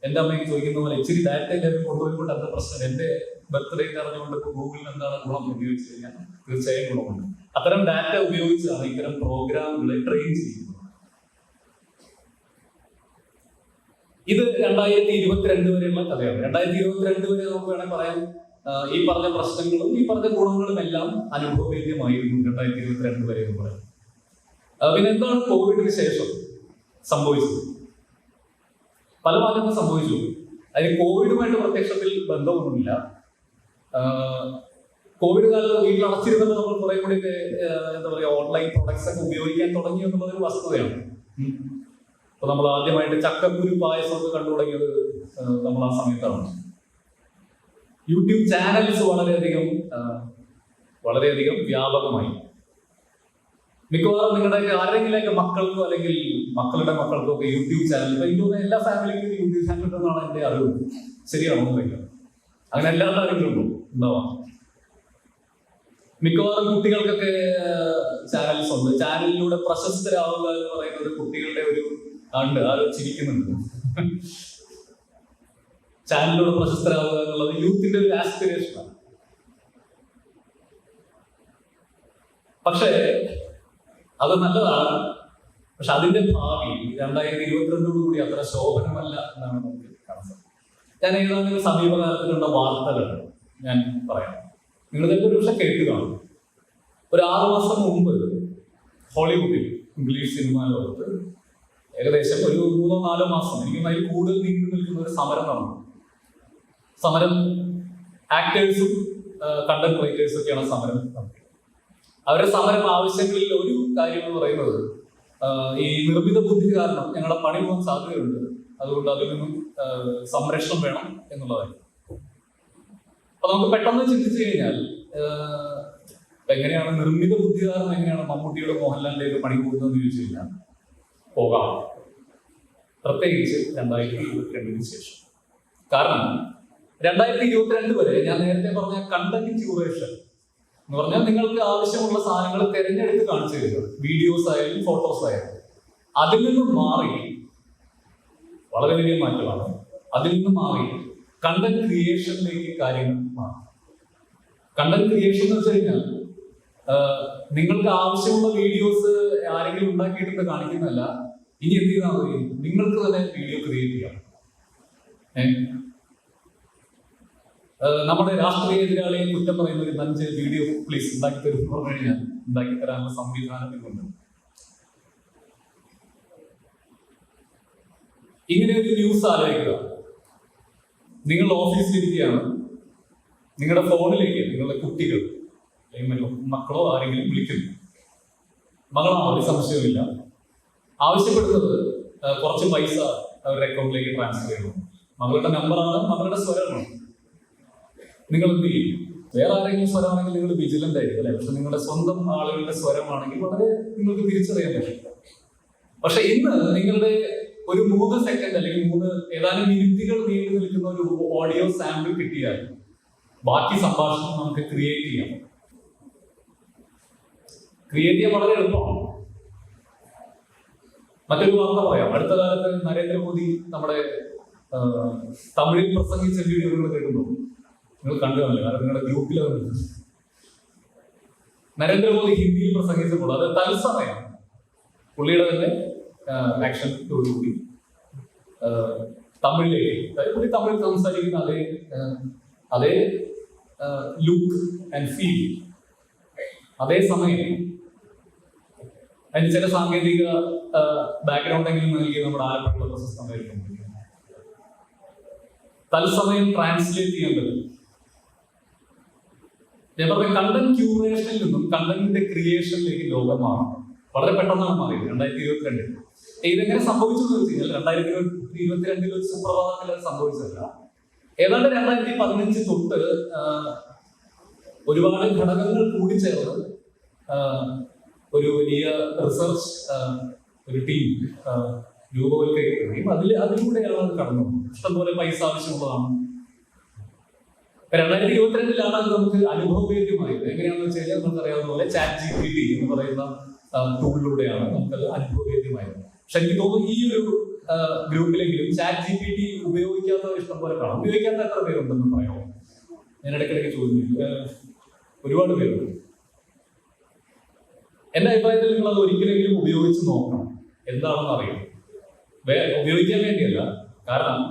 എന്റെ അമ്മയ്ക്ക് ചോദിക്കുന്ന പോലെ ഇച്ചിരി ഡാറ്റ എല്ലാവരും കൊണ്ടുപോയിക്കൊണ്ട് അത്ര പ്രശ്നം. എന്റെ ബർത്ത്ഡേ അറിഞ്ഞുകൊണ്ട് ഗൂഗിളിൽ എന്താണ് ഗുണം ഉപയോഗിച്ച് കഴിഞ്ഞാൽ തീർച്ചയായും ഗുണമുണ്ട്. അത്തരം ഡാറ്റ ഉപയോഗിച്ചാണ് ഇത്തരം പ്രോഗ്രാമുകളെ ട്രെയിൻ ചെയ്യുന്നത്. ഇത് 2022 വരെയുള്ള കഥയാണ്. 2022 വരെ നമുക്ക് വേണമെങ്കിൽ പറയാം ഈ പറഞ്ഞ പ്രശ്നങ്ങളും ഈ പറഞ്ഞ ഗുണങ്ങളും എല്ലാം അനുഭവവേദ്യമായിരുന്നു 2022 വരെ എന്ന് പറയാം. പിന്നെ എന്താണ് കോവിഡിന് ശേഷം സംഭവിച്ചത്? പല മാറ്റങ്ങൾ സംഭവിച്ചു. അതിന് കോവിഡുമായിട്ട് പ്രത്യക്ഷത്തിൽ ബന്ധമൊന്നുമില്ല. കോവിഡ് കാലത്ത് വീട്ടിൽ അടച്ചിരുന്നത് നമ്മൾ കുറെ കൂടി എന്താ പറയുക, ഓൺലൈൻ പ്രൊഡക്ട്സ് ഒക്കെ ഉപയോഗിക്കാൻ തുടങ്ങി എന്നുള്ളതൊരു വസ്തുതയാണ്. അപ്പൊ നമ്മൾ ആദ്യമായിട്ട് ചക്കക്കുരു പായസമൊക്കെ കണ്ടു തുടങ്ങിയത് നമ്മൾ ആ സമയത്താണ്. യൂട്യൂബ് ചാനൽസ് വളരെയധികം വ്യാപകമായി. മിക്കവാറും നിങ്ങളുടെ ആരെങ്കിലൊക്കെ മക്കൾക്കോ അല്ലെങ്കിൽ മക്കളുടെ മക്കൾക്കോ ഒക്കെ യൂട്യൂബ് ചാനൽ, എനിക്ക് തോന്നുന്നു എല്ലാ ഫാമിലിക്കും യൂട്യൂബ് ചാനൽ ഉണ്ടെന്നാണ് എന്റെ അറിവ്. ശരിയാണോ? അങ്ങനെ എല്ലാ കാര്യങ്ങളും ഉണ്ടാവാം. മിക്കവാറും കുട്ടികൾക്കൊക്കെ ചാനൽസ് ഉണ്ട്. ചാനലിലൂടെ പ്രശസ്തരാവുക എന്ന് പറയുന്നത് കുട്ടികളുടെ ഒരു ഉണ്ട്, അത് ചിരിക്കുന്നുണ്ട്. ചാനലിലൂടെ പ്രശസ്തരാവുക എന്നുള്ളത് യൂത്തിന്റെ ഒരു ആസ്പിറേഷനാണ്. പക്ഷേ അത് നല്ലതാണ്. പക്ഷെ അതിന്റെ ഭാവി 2022 കൂടി അത്ര ശോഭനമല്ല എന്നാണ് നമുക്ക് കാണാൻ സാധിക്കും. ഞാൻ ഏതാണ്ട് സമീപകാലത്തിലുള്ള വാർത്തകൾ ഞാൻ പറയാം. നിങ്ങൾ ചിലപ്പോൾ ഒരു പക്ഷെ കേട്ട് കാണും. ഒരു 6 മാസം മുമ്പ് ഹോളിവുഡിൽ ഇംഗ്ലീഷ് സിനിമാ ലോകത്ത് ഏകദേശം ഒരു 3-4 മാസം, എനിക്ക് അതിൽ കൂടുതൽ നീണ്ടു നിൽക്കുന്ന ഒരു സമരം നടന്നു. സമരം ആക്ടേഴ്സും കണ്ടന്റ് റൈറ്റേഴ്സും ഒക്കെയാണ് സമരം നടത്തിയത്. അവരുടെ സമരം ആവശ്യങ്ങളിൽ ഒരു കാര്യം എന്ന് പറയുന്നത് ഈ നിർമ്മിത ബുദ്ധി കാരണം ഞങ്ങളുടെ പണി പോകാൻ സാധ്യതയുണ്ട്, അതുകൊണ്ട് അതിൽ നിന്നും സംരക്ഷണം വേണം എന്നുള്ളതായിരുന്നു. അപ്പൊ നമുക്ക് പെട്ടെന്ന് ചിന്തിച്ചു കഴിഞ്ഞാൽ എങ്ങനെയാണ് നിർമ്മിത ബുദ്ധി കാരണം എങ്ങനെയാണ് മമ്മൂട്ടിയുടെ മോഹൻലാലിലേക്ക് പണി പോകുന്നതെന്ന് ചോദിച്ചു കഴിഞ്ഞാൽ പോകാം, പ്രത്യേകിച്ച് 2022 ശേഷം. കാരണം 2022 വരെ ഞാൻ നേരത്തെ പറഞ്ഞ കണ്ടന്റ് ക്യൂറേഷൻ എന്ന് പറഞ്ഞാൽ നിങ്ങൾക്ക് ആവശ്യമുള്ള സാധനങ്ങൾ തിരഞ്ഞെടുത്ത് കാണിച്ചു തരിക, വീഡിയോസ് ആയാലും ഫോട്ടോസ് ആയാലും. അതിൽ നിന്നും മാറി വളരെ വലിയ മാറ്റമാണ്. അതിൽ നിന്നും മാറി കണ്ടന്റ് ക്രിയേഷനിലേക്ക് കാര്യങ്ങൾ മാറും. കണ്ടന്റ് ക്രിയേഷൻ എന്ന് വെച്ച് കഴിഞ്ഞാൽ നിങ്ങൾക്ക് ആവശ്യമുള്ള വീഡിയോസ് ആരെങ്കിലും ഉണ്ടാക്കിയിട്ടുണ്ട് കാണിക്കുന്നതല്ല. ഇനി എന്ത് ചെയ്താൽ മതി, നിങ്ങൾക്ക് തന്നെ വീഡിയോ ക്രിയേറ്റ് ചെയ്യാം. നമ്മുടെ രാഷ്ട്രീയ എതിരാളിയെ കുറ്റം പറയുന്ന ഒരു 5 വീഡിയോ പ്ലീസ് ഉണ്ടാക്കി തരും പറഞ്ഞു കഴിഞ്ഞാൽ ഉണ്ടാക്കി തരാനുള്ള സംവിധാനം ഇന്നുണ്ട്. ഇങ്ങനെ ഒരു ന്യൂസ് ആലോചിക്കുക. നിങ്ങൾ ഓഫീസിലിരിക്കുകയാണ്, നിങ്ങളുടെ ഫോണിലേക്ക് നിങ്ങളുടെ കുട്ടികൾ മക്കളോ ആരെങ്കിലും വിളിക്കുന്നു. മകളാണ്, ഒരു സംശയവുമില്ല. ആവശ്യപ്പെടുന്നത് കുറച്ച് പൈസ അവരുടെ അക്കൗണ്ടിലേക്ക് ട്രാൻസ്ഫർ ചെയ്യണം. മകളുടെ നമ്പറാണ്, മകളുടെ സ്വരമാണ്. നിങ്ങൾ എന്ത് ചെയ്യും? വേറെ ആരെങ്കിലും സ്വരമാണെങ്കിൽ നിങ്ങൾ വിജിലന്റ് ആയിരിക്കും അല്ലെ? പക്ഷെ നിങ്ങളുടെ സ്വന്തം ആളുകളുടെ സ്വരമാണെങ്കിൽ വളരെ നിങ്ങൾക്ക് തിരിച്ചറിയാൻ പറ്റും. പക്ഷെ ഇന്ന് നിങ്ങളുടെ ഒരു 3 സെക്കൻഡ് അല്ലെങ്കിൽ ഏതാനും മിനിറ്റുകൾ നീണ്ടു നിൽക്കുന്ന ഒരു ഓഡിയോ സാമ്പിൾ കിട്ടിയാൽ ബാക്കി സംഭാഷണം നമുക്ക് ക്രിയേറ്റ് ചെയ്യാം. ക്രിയേറ്റ് ചെയ്യാൻ വളരെ എളുപ്പമാണ്. മറ്റൊരു വാർത്ത പറയാം. അടുത്ത കാലത്ത് നരേന്ദ്രമോദി നമ്മുടെ തമിഴിൽ പ്രസംഗിച്ച വീഡിയോ നിങ്ങൾ കേൾക്കുന്നു. നിങ്ങൾ കണ്ടു കാണില്ല, കാരണം നിങ്ങളുടെ ഗ്രൂപ്പിൽ നരേന്ദ്രമോദി ഹിന്ദിയിൽ പ്രസംഗിച്ചപ്പോൾ അത് തത്സമയം പുള്ളിയുടെ തന്നെ ആക്ഷനോടുകൂടി തമിഴിലേക്ക്, പുള്ളി തമിഴ് സംസാരിക്കുന്ന അതേ ലുക്ക് ആൻഡ് ഫീൽ, അതേ സമയം അതിന് ചില സാങ്കേതിക ബാക്ക്ഗ്രൗണ്ട് എങ്കിലും നൽകി നമ്മുടെ ആലപ്പുഴ പ്രശസ്തമായിരിക്കും. തത്സമയം ട്രാൻസ്ലേറ്റ് ചെയ്യാൻ പറ്റും. ഞാൻ പറഞ്ഞ കണ്ടന്റ് ക്യൂറേഷനിൽ നിന്നും കണ്ടന്റിന്റെ ക്രിയേഷനിലേക്ക് ലോകം മാറും. വളരെ പെട്ടെന്നാണ് മാറിയത് 2022. ഇതെങ്ങനെ സംഭവിച്ചു എന്ന് വെച്ച് കഴിഞ്ഞാൽ 2022 ഒരു സുപ്രഭാതത്തിൽ അത് സംഭവിച്ചതല്ല. ഏതാണ്ട് 2015 തൊട്ട് ഒരുപാട് ഘടകങ്ങൾ കൂടിച്ചേർന്ന് ഒരു വലിയ റിസർച്ച് ഒരു ടീം രൂപവൽക്കരിക്കുകയും അതിലൂടെയാണ് അത് കടന്നു. ഇഷ്ടംപോലെ പൈസ ആവശ്യമുള്ളതാണ്. 2022 അത് നമുക്ക് അനുഭവവേദ്യമായത്. എങ്ങനെയാണെന്ന് വെച്ച് കഴിഞ്ഞാൽ നമുക്ക് അറിയാവുന്ന പോലെ ChatGPT എന്ന് പറയുന്ന ടൂളിലൂടെയാണ് നമുക്കത് അനുഭവവേദ്യമായത്. പക്ഷെ എനിക്ക് തോന്നുന്നു ഈ ഒരു ഗ്രൂപ്പിലെങ്കിലും ChatGPT ഉപയോഗിക്കാത്തവർ ഇഷ്ടംപോലെ കാണാം. ഉപയോഗിക്കാത്ത എത്ര പേരുണ്ടെന്ന് പറയാമോ? ഞാൻ ഇടയ്ക്കിടയ്ക്ക് ചോദിക്കും. ഒരുപാട് പേരുണ്ട്. എന്റെ അഭിപ്രായത്തിൽ നിങ്ങൾ അത് ഒരിക്കലെങ്കിലും ഉപയോഗിച്ച് നോക്കണം. എന്താണെന്ന് അറിയാം. ഉപയോഗിക്കാൻ വേണ്ടിയല്ല, കാരണം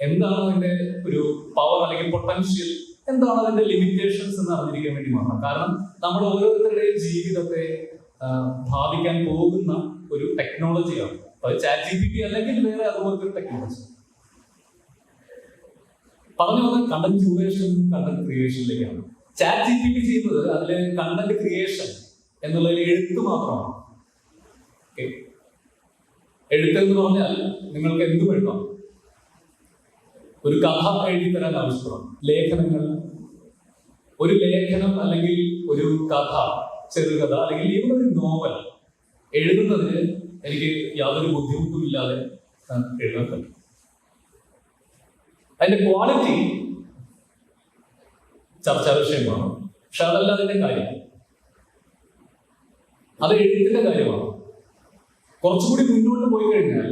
എന്താണ് അതിന്റെ ഒരു പവർ അല്ലെങ്കിൽ പൊട്ടൻഷ്യൽ, എന്താണ് അതിന്റെ ലിമിറ്റേഷൻസ് എന്ന് അറിഞ്ഞിരിക്കാൻ വേണ്ടി മാത്രം. കാരണം നമ്മുടെ ഓരോരുത്തരുടെയും ജീവിതത്തെ ബാധിക്കാൻ പോകുന്ന ഒരു ടെക്നോളജിയാണ് അത്. ChatGPT അല്ലെങ്കിൽ വേറെ അതുപോലത്തെ ഒരു ടെക്നോളജി. പറഞ്ഞു വന്ന കണ്ടന്റ് ക്യൂറേഷൻ, കണ്ടന്റ് ക്രിയേഷനിലേക്കാണ്. ChatGPT ചെയ്യുന്നത് അതിലെ കണ്ടന്റ് ക്രിയേഷൻ എന്നുള്ളതിൽ എഴുത്ത് മാത്രമാണ്. എഴുത്ത് എന്ന് പറഞ്ഞാൽ നിങ്ങൾക്ക് എന്തും എഴുതാം. ഒരു കഥ എഴുതി തരാൻ ആവശ്യപ്പെടാം. ലേഖനങ്ങൾ, ഒരു ലേഖനം അല്ലെങ്കിൽ ഒരു കഥ, ചെറുകഥ അല്ലെങ്കിൽ even ഒരു നോവൽ എഴുതുന്നതിന് എനിക്ക് യാതൊരു ബുദ്ധിമുട്ടും ഇല്ലാതെ എഴുതാൻ പറ്റും. അതിന്റെ ക്വാളിറ്റി ചർച്ചാ വിഷയമാണ്. പക്ഷെ അതല്ല അതിന്റെ കാര്യം. അത് എഴുത്തിന്റെ കാര്യമാണ്. കുറച്ചുകൂടി മുന്നോട്ട് പോയി കഴിഞ്ഞാൽ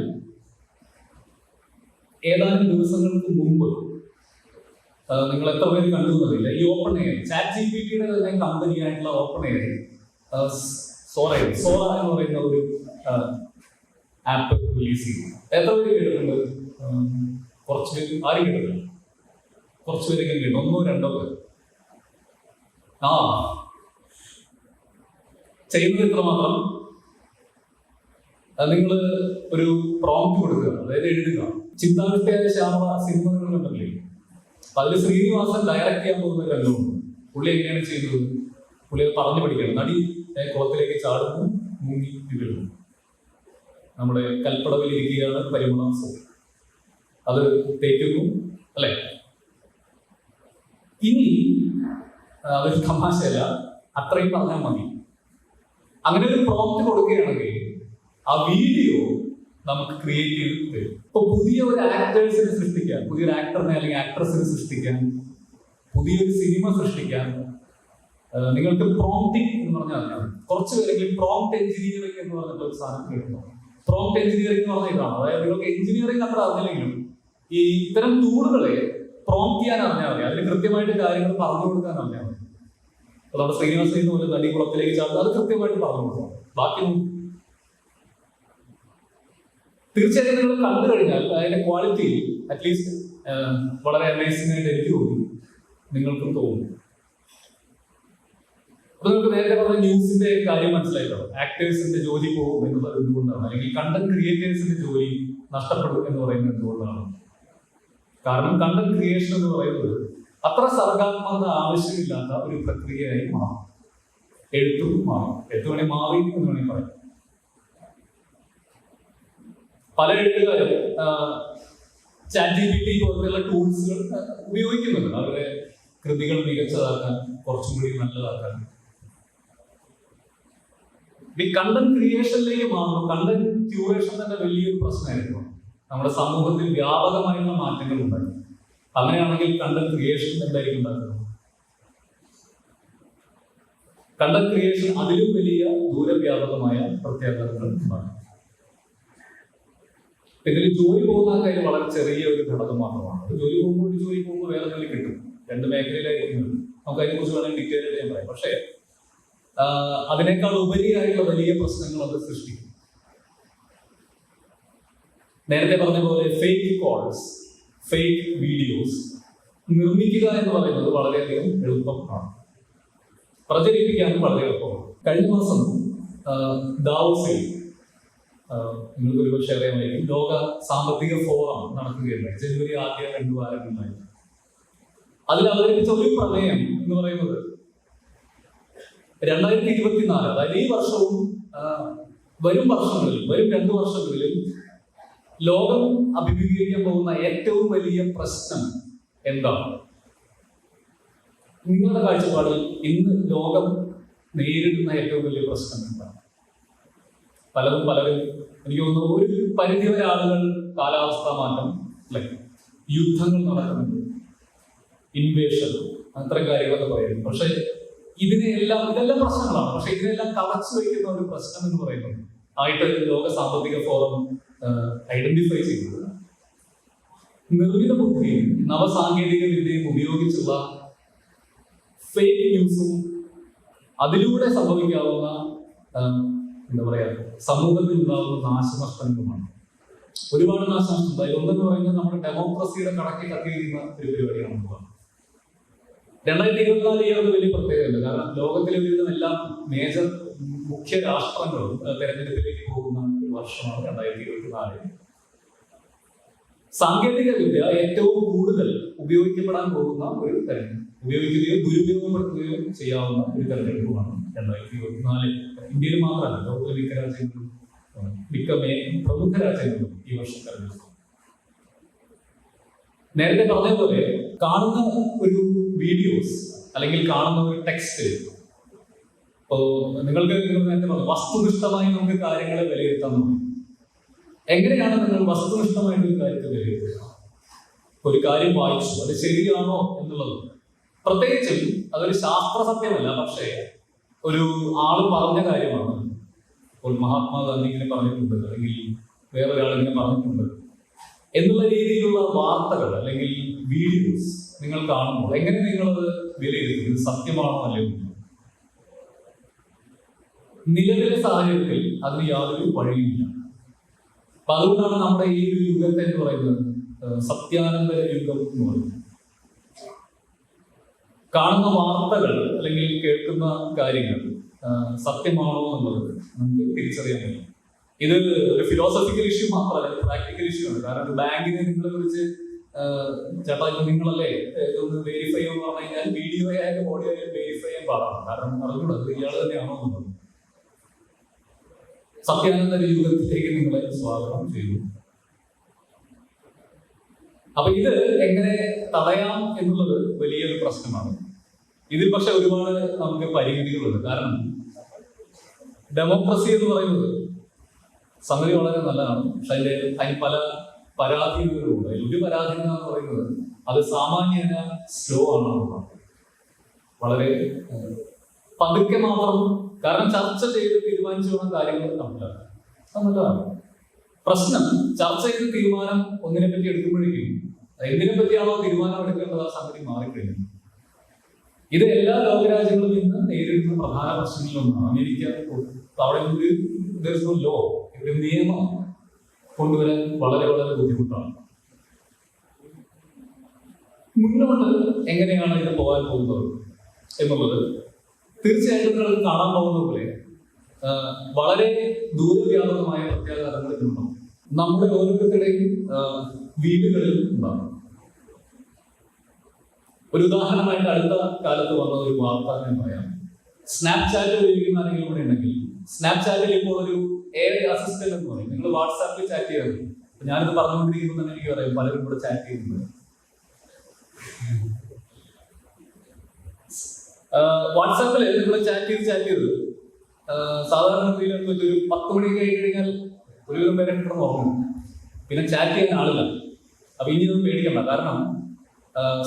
ഏതാനും ദിവസങ്ങൾക്ക് മുമ്പ് നിങ്ങൾ എത്ര പേര് കണ്ടുവന്നില്ല, ഈ OpenAI ChatGPTയുടെ തന്നെ കമ്പനിയായിട്ടുള്ള OpenAI സോറ എന്ന് പറയുന്ന ഒരു ആപ്പ് റിലീസ് ചെയ്തു. എത്ര പേര് കേട്ടിട്ടുണ്ട്? കുറച്ച് പേര്. ആരും കേട്ടിട്ടില്ല? കുറച്ച് പേരെങ്കിലും കേട്ടു. 1-2 പേര്. ചെയ്യുന്നത് ഇത്ര മാത്രം. നിങ്ങൾ ഒരു പ്രോംപ്റ്റ് കൊടുക്കുക, അതായത് എഴുതുക. ചിന്താവിഷ്ടയായ ശ്യാമ സിനിമ നിങ്ങൾ കണ്ടില്ലേ? അതിൽ ശ്രീനിവാസൻ ഡയറക്റ്റ് ചെയ്യാൻ പോകുന്ന ഒരു രംഗമുണ്ട്. പുള്ളി എങ്ങനെയാണ് ചെയ്തത്? പുള്ളി പറഞ്ഞു പഠിക്കണം. നടി കുളത്തിലേക്ക് ചാടുന്നു, മുങ്ങി വീഴുന്നു. നമ്മുടെ കൽപ്പടവിൽ ഇരിക്കുകയാണ് പരിമളം സോ, അത് തേക്കുന്നു അല്ലെ? ഇനി അതൊരു തമാശയല്ല, അത്രയും പറഞ്ഞാൽ മതി. അങ്ങനെ ഒരു പ്രോംപ്റ്റ് കൊടുക്കുകയാണെങ്കിൽ ആ വീഡിയോ നമുക്ക് ക്രിയേറ്റ് ചെയ്ത് തരും. ഇപ്പൊ പുതിയ ഒരു ആക്ടേഴ്സിനെ സൃഷ്ടിക്കാൻ, പുതിയൊരു ആക്ടറിനെ അല്ലെങ്കിൽ ആക്ട്രസിനെ സൃഷ്ടിക്കാൻ, പുതിയൊരു സിനിമ സൃഷ്ടിക്കാൻ നിങ്ങൾക്ക് പ്രോംപ്റ്റിംഗ് എന്ന് പറഞ്ഞാൽ കുറച്ച് പേരെങ്കിലും പ്രോംപ്റ്റ് എഞ്ചിനീയറിംഗ് എന്ന് പറഞ്ഞിട്ട് ഒരു സാധനം കേൾക്കുന്നു. പ്രോംപ്റ്റ് എഞ്ചിനീയറിംഗ് എന്ന് പറഞ്ഞാൽ ഇതാണ്. അതായത് നിങ്ങൾക്ക് എഞ്ചിനീയറിംഗ് അത്ര അറിഞ്ഞില്ലെങ്കിലും ഈ ഇത്തരം ടൂളുകളെ പ്രോംപ്റ്റ് ചെയ്യാൻ അറിഞ്ഞാൽ മതി. അതിന് കൃത്യമായിട്ട് കാര്യങ്ങൾ പറഞ്ഞു കൊടുക്കാൻ അറിഞ്ഞാൽ മതി. അപ്പൊ നമ്മുടെ ശ്രീനിവാസൻ പോലെ നടി കുളത്തിലേക്ക് ചാടുന്നത് അത് കൃത്യമായിട്ട് പറഞ്ഞു കൊടുക്കണം. ബാക്കി തീർച്ചയായും നിങ്ങൾ കണ്ടു കഴിഞ്ഞാൽ അതിന്റെ ക്വാളിറ്റി അറ്റ്ലീസ്റ്റ് വളരെ അമേസിംഗ് ആയിട്ട് എനിക്ക് തോന്നി, നിങ്ങൾക്കും തോന്നും. അപ്പൊ നിങ്ങൾക്ക് നേരത്തെ പറഞ്ഞ ന്യൂസിന്റെ കാര്യം മനസ്സിലായിട്ടോ. ആക്ടേഴ്സിന്റെ ജോലി പോകും എന്നുള്ളത് എന്തുകൊണ്ടാണ്, അല്ലെങ്കിൽ കണ്ടന്റ് ക്രിയേറ്റേഴ്സിന്റെ ജോലി നഷ്ടപ്പെടും എന്ന് പറയുന്നത് എന്തുകൊണ്ടാണ്? കാരണം കണ്ടന്റ് ക്രിയേഷൻ എന്ന് പറയുന്നത് അത്ര സർഗാത്മകത ആവശ്യമില്ലാത്ത ഒരു പ്രക്രിയയായി മാറും. എഴുത്തും മാറും, എഴുത്തുപണി മാറി എന്ന് വേണമെങ്കിൽ പറയാം. പല എഴുത്തുകാരും ChatGPT പോലുള്ള ടൂൾസുകൾ ഉപയോഗിക്കുന്നുണ്ട് അവരുടെ കൃതികൾ മികച്ചതാക്കാൻ, കുറച്ചും കൂടി നല്ലതാക്കാൻ. ഈ കണ്ടന്റ് ക്രിയേഷനിലേക്ക് മാറുമ്പോൾ കണ്ടന്റ് ക്യൂറേഷൻ തന്നെ വലിയൊരു പ്രശ്നമായിരുന്നു. നമ്മുടെ സമൂഹത്തിൽ വ്യാപകമായിട്ടുള്ള മാറ്റങ്ങൾ ഉണ്ടായി. അങ്ങനെയാണെങ്കിൽ കണ്ടന്റ് ക്രിയേഷൻ എന്തായിരിക്കും ഉണ്ടാക്കുന്നത്? കണ്ടന്റ് ക്രിയേഷൻ അതിലും വലിയ ദൂരവ്യാപകമായ പ്രത്യാഘാതങ്ങൾ ഉണ്ടാകും. ഇതിൽ ജോലി പോകുന്ന കാര്യം വളരെ ചെറിയ ഒരു ഘടകം മാത്രമാണ്. ഒരു ജോലി പോകുമ്പോൾ വേറെ എന്തെങ്കിലും കിട്ടും. രണ്ട് മേഖലയിലായിരിക്കും. നമുക്ക് അതിനെക്കുറിച്ച് വേണമെങ്കിൽ ഡീറ്റെയിൽ ചെയ്യാൻ പറയാം. പക്ഷേ അതിനേക്കാൾ ഉപരിയായിട്ടുള്ള വലിയ പ്രശ്നങ്ങൾ അത് സൃഷ്ടിക്കും. നേരത്തെ പറഞ്ഞ പോലെ ഫേക്ക് കോൾസ്, ഫേക്ക് വീഡിയോസ് നിർമ്മിക്കുക എന്ന് പറയുന്നത് വളരെയധികം എളുപ്പമാണ്, പ്രചരിപ്പിക്കാനും വളരെ എളുപ്പമാണ്. കഴിഞ്ഞ മാസം ദാവോസിൽ നിങ്ങൾക്ക് ഒരുപക്ഷെ അറിയാമായിരിക്കും, ലോക സാമ്പത്തിക ഫോറം നടക്കുകയുണ്ടായി. ജനുവരി ആദ്യ 2 വാരങ്ങളിലായി. അതിൽ അവതരിപ്പിച്ച ഒരു പ്രമേയം എന്ന് പറയുന്നത് 2024, അതായത് ഈ വർഷവും വരും 2 വർഷങ്ങളിലും ലോകം അഭിമുഖീകരിക്കാൻ പോകുന്ന ഏറ്റവും വലിയ പ്രശ്നം എന്താണ്? നിങ്ങളുടെ കാഴ്ചപ്പാടിൽ ഇന്ന് ലോകം നേരിടുന്ന ഏറ്റവും വലിയ പ്രശ്നം എന്താണ്? പലരും എനിക്ക് തോന്നുന്നു ഒരു പരിധിവരെ ആളുകൾ കാലാവസ്ഥാ മാറ്റം, യുദ്ധങ്ങൾ നടക്കുന്നുണ്ട്, ഇൻവേഷൻ, അത്തരം കാര്യങ്ങളൊക്കെ പറയുന്നു. പക്ഷെ ഇതെല്ലാം പ്രശ്നങ്ങളാണ്. പക്ഷെ ഇതിനെല്ലാം കവച്ചു വയ്ക്കുന്ന ഒരു പ്രശ്നം എന്ന് പറയുന്നത് ആയിട്ട് ലോക സാമ്പത്തിക ഫോറം ഐഡന്റിഫൈ ചെയ്യുന്നത് നിർമ്മിത ബുദ്ധിയും നവസാങ്കേതിക വിദ്യയും ഉപയോഗിച്ചുള്ള ഫേക്ക് ന്യൂസും അതിലൂടെ സംഭവിക്കാവുന്ന സമൂഹത്തിൽ ഉണ്ടാകുന്ന നാശനഷ്ടങ്ങളുമാണ്. ഒരുപാട് നാശനഷ്ടം. ഒന്നെന്ന് പറയുന്നത് നമ്മുടെ ഡെമോക്രസിയുടെ കടക്കി കത്തിയിരിക്കുന്ന ഒരു പരിപാടിയാണ്. 2024 ഇയർ വലിയ പ്രത്യേകതയുണ്ട്. കാരണം ലോകത്തിലെ ഒരുവിധം എല്ലാ മേജർ മുഖ്യ രാഷ്ട്രങ്ങളും തെരഞ്ഞെടുപ്പിലേക്ക് പോകുന്ന ഒരു വർഷമാണ് 2024. സാങ്കേതിക വിദ്യ ഏറ്റവും കൂടുതൽ ഉപയോഗിക്കപ്പെടാൻ പോകുന്ന ഒരു തെരഞ്ഞെടുപ്പ്, ഉപയോഗിക്കുകയോ ദുരുപയോഗപ്പെടുത്തുകയോ ചെയ്യാവുന്ന ഒരു തെരഞ്ഞെടുപ്പുമാണ് 2024. ഇന്ത്യയിൽ മാത്രമല്ല, ലോകത്തിലെ മിക്ക പ്രമുഖ രാജ്യങ്ങളും ഈ വർഷം തെരഞ്ഞെടുപ്പ്. നേരത്തെ പറഞ്ഞ പോലെ കാണുന്ന ഒരു വീഡിയോസ് അല്ലെങ്കിൽ കാണുന്ന ഒരു ടെക്സ്റ്റ്, ഇപ്പോ നിങ്ങൾക്ക് നേരത്തെ പറഞ്ഞു വസ്തുനിഷ്ഠമായി നമുക്ക് കാര്യങ്ങളെ വിലയിരുത്താൻ തുടങ്ങി. എങ്ങനെയാണ് നിങ്ങൾ വസ്തുനിഷ്ഠമായിട്ട് ഒരു കാര്യത്തെ വിലയിരുത്തുക? ഒരു കാര്യം വായിച്ചു, അത് ശരിയാണോ എന്നുള്ളത്, പ്രത്യേകിച്ചും അതൊരു ശാസ്ത്ര സത്യമല്ല, പക്ഷേ ഒരു ആള് പറഞ്ഞ കാര്യമാണ്. ഇപ്പോൾ മഹാത്മാഗാന്ധി ഇങ്ങനെ പറഞ്ഞിട്ടുണ്ട്, അല്ലെങ്കിൽ വേറൊരാൾ ഇങ്ങനെ പറഞ്ഞിട്ടുണ്ട് എന്നുള്ള രീതിയിലുള്ള വാർത്തകൾ അല്ലെങ്കിൽ വീഡിയോസ് നിങ്ങൾ കാണുമ്പോൾ എങ്ങനെ നിങ്ങളത് വിലയിരുത്തും? ഇത് സത്യമാണോ അല്ലയോ? നിലവിലെ സാഹചര്യത്തിൽ അതിന് യാതൊരു വഴിയുമില്ല. അപ്പൊ അതുകൊണ്ടാണ് നമ്മുടെ ഈ ഒരു യുഗത്തെ എന്ന് പറയുന്നത് സത്യാനന്തര യുഗം എന്ന് പറയുന്നത്. കാണുന്ന വാർത്തകൾ അല്ലെങ്കിൽ കേൾക്കുന്ന കാര്യങ്ങൾ സത്യമാണോ എന്നുള്ളത് നമുക്ക് തിരിച്ചറിയാൻ കഴിയും. ഇത് ഒരു ഫിലോസഫിക്കൽ ഇഷ്യൂ മാത്രമല്ല, പ്രാക്ടിക്കൽ ഇഷ്യൂ ആണ്. കാരണം ബാങ്കിനെ നിങ്ങളെ വിളിച്ച് ചേട്ടാ ഇത് നിങ്ങളല്ലേ ഇതൊന്ന് വെരിഫൈ എന്ന് പറഞ്ഞു കഴിഞ്ഞാൽ വീഡിയോ ആയാലും ഓഡിയോ ആയാലും വെരിഫൈ ചെയ്യാൻ പാടാണ്. കാരണം അറിഞ്ഞൂടത് ഇയാൾ തന്നെയാണോ എന്നുള്ളത്. സത്യാനന്തര യുഗത്തിലേക്ക് നിങ്ങളെ സ്വാഗതം ചെയ്യുന്നു. അപ്പൊ ഇത് എങ്ങനെ തടയാം എന്നുള്ളത് വലിയൊരു പ്രശ്നമാണ്. ഇതിൽ പക്ഷെ ഒരുപാട് നമുക്ക് പരിമിതികളുണ്ട്. കാരണം ഡെമോക്രസി എന്ന് പറയുന്നത് സംഗതി വളരെ നല്ലതാണ്, പക്ഷെ അതിന് പല പരാധീനതകളുണ്ട്. ഒരു പരാധീനത എന്ന് പറയുന്നത് അത് സാമാന്യന സ്ലോ ആണെന്നുള്ളതാണ്. വളരെ പതുക്കെ മാത്രം, കാരണം ചർച്ച ചെയ്ത് തീരുമാനിച്ചു വേണം കാര്യങ്ങൾ നല്ലതാണ്. പ്രശ്നം ചർച്ച ചെയ്ത് തീരുമാനം ഒന്നിനെ പറ്റി എടുക്കുമ്പോഴേക്കും എന്തിനെ പറ്റിയാണോ തീരുമാനം എടുക്കേണ്ടത് ആ സംഗതി മാറിക്കഴിഞ്ഞു. ഇത് എല്ലാ ലോകരാജ്യങ്ങളും ഇന്ന് നേരിടുന്ന പ്രധാന പ്രശ്നങ്ങളിലൊന്നാണ്. അമേരിക്ക അവിടെ ഒരു ലോ, ഒരു നിയമം കൊണ്ടുവരാൻ വളരെ വളരെ ബുദ്ധിമുട്ടാണ്. മുന്നോട്ട് എങ്ങനെയാണ് ഇത് പോകാൻ പോകുന്നത് എന്നുള്ളത് തീർച്ചയായിട്ടും നിങ്ങൾ കാണാൻ പോകുന്ന പോലെ വളരെ ദൂരവ്യാപകമായ പ്രത്യാഘാതങ്ങൾ ഇതിനുണ്ടാവും. നമ്മുടെ ഓരോരുത്തരുടെയും വീടുകളിൽ ഉണ്ടാകും. ഒരു ഉദാഹരണമായിട്ട് അടുത്ത കാലത്ത് വന്ന ഒരു വാർത്ത ഞാൻ പറയാം. സ്നാപ്ചാറ്റ് ഉപയോഗിക്കുന്ന ആരെങ്കിലും കൂടെ ഉണ്ടെങ്കിൽ സ്നാപ്ചാറ്റിൽ ഇപ്പോൾ ഒരു AI അസിസ്റ്റന്റ് എന്ന് പറയും. നിങ്ങൾ വാട്സാപ്പിൽ ചാറ്റ് ചെയ്താൽ മതി. ഞാനിത് പറഞ്ഞുകൊണ്ടിരിക്കുമ്പോൾ തന്നെ എനിക്ക് പറയാം പലരും കൂടെ ചാറ്റ് ചെയ്യുന്നത്. വാട്സാപ്പിൽ നിങ്ങൾ ചാറ്റ് ചെയ്ത് സാധാരണ ഒരു 10 മണി കഴിഞ്ഞാൽ ഒരുവിധം പേരെ കിടന്ന് ഉറങ്ങും. പിന്നെ ചാറ്റ് ചെയ്യാൻ ആളില്ല. അപ്പൊ ഇനി ഒന്നും പേടിക്കണ്ട. കാരണം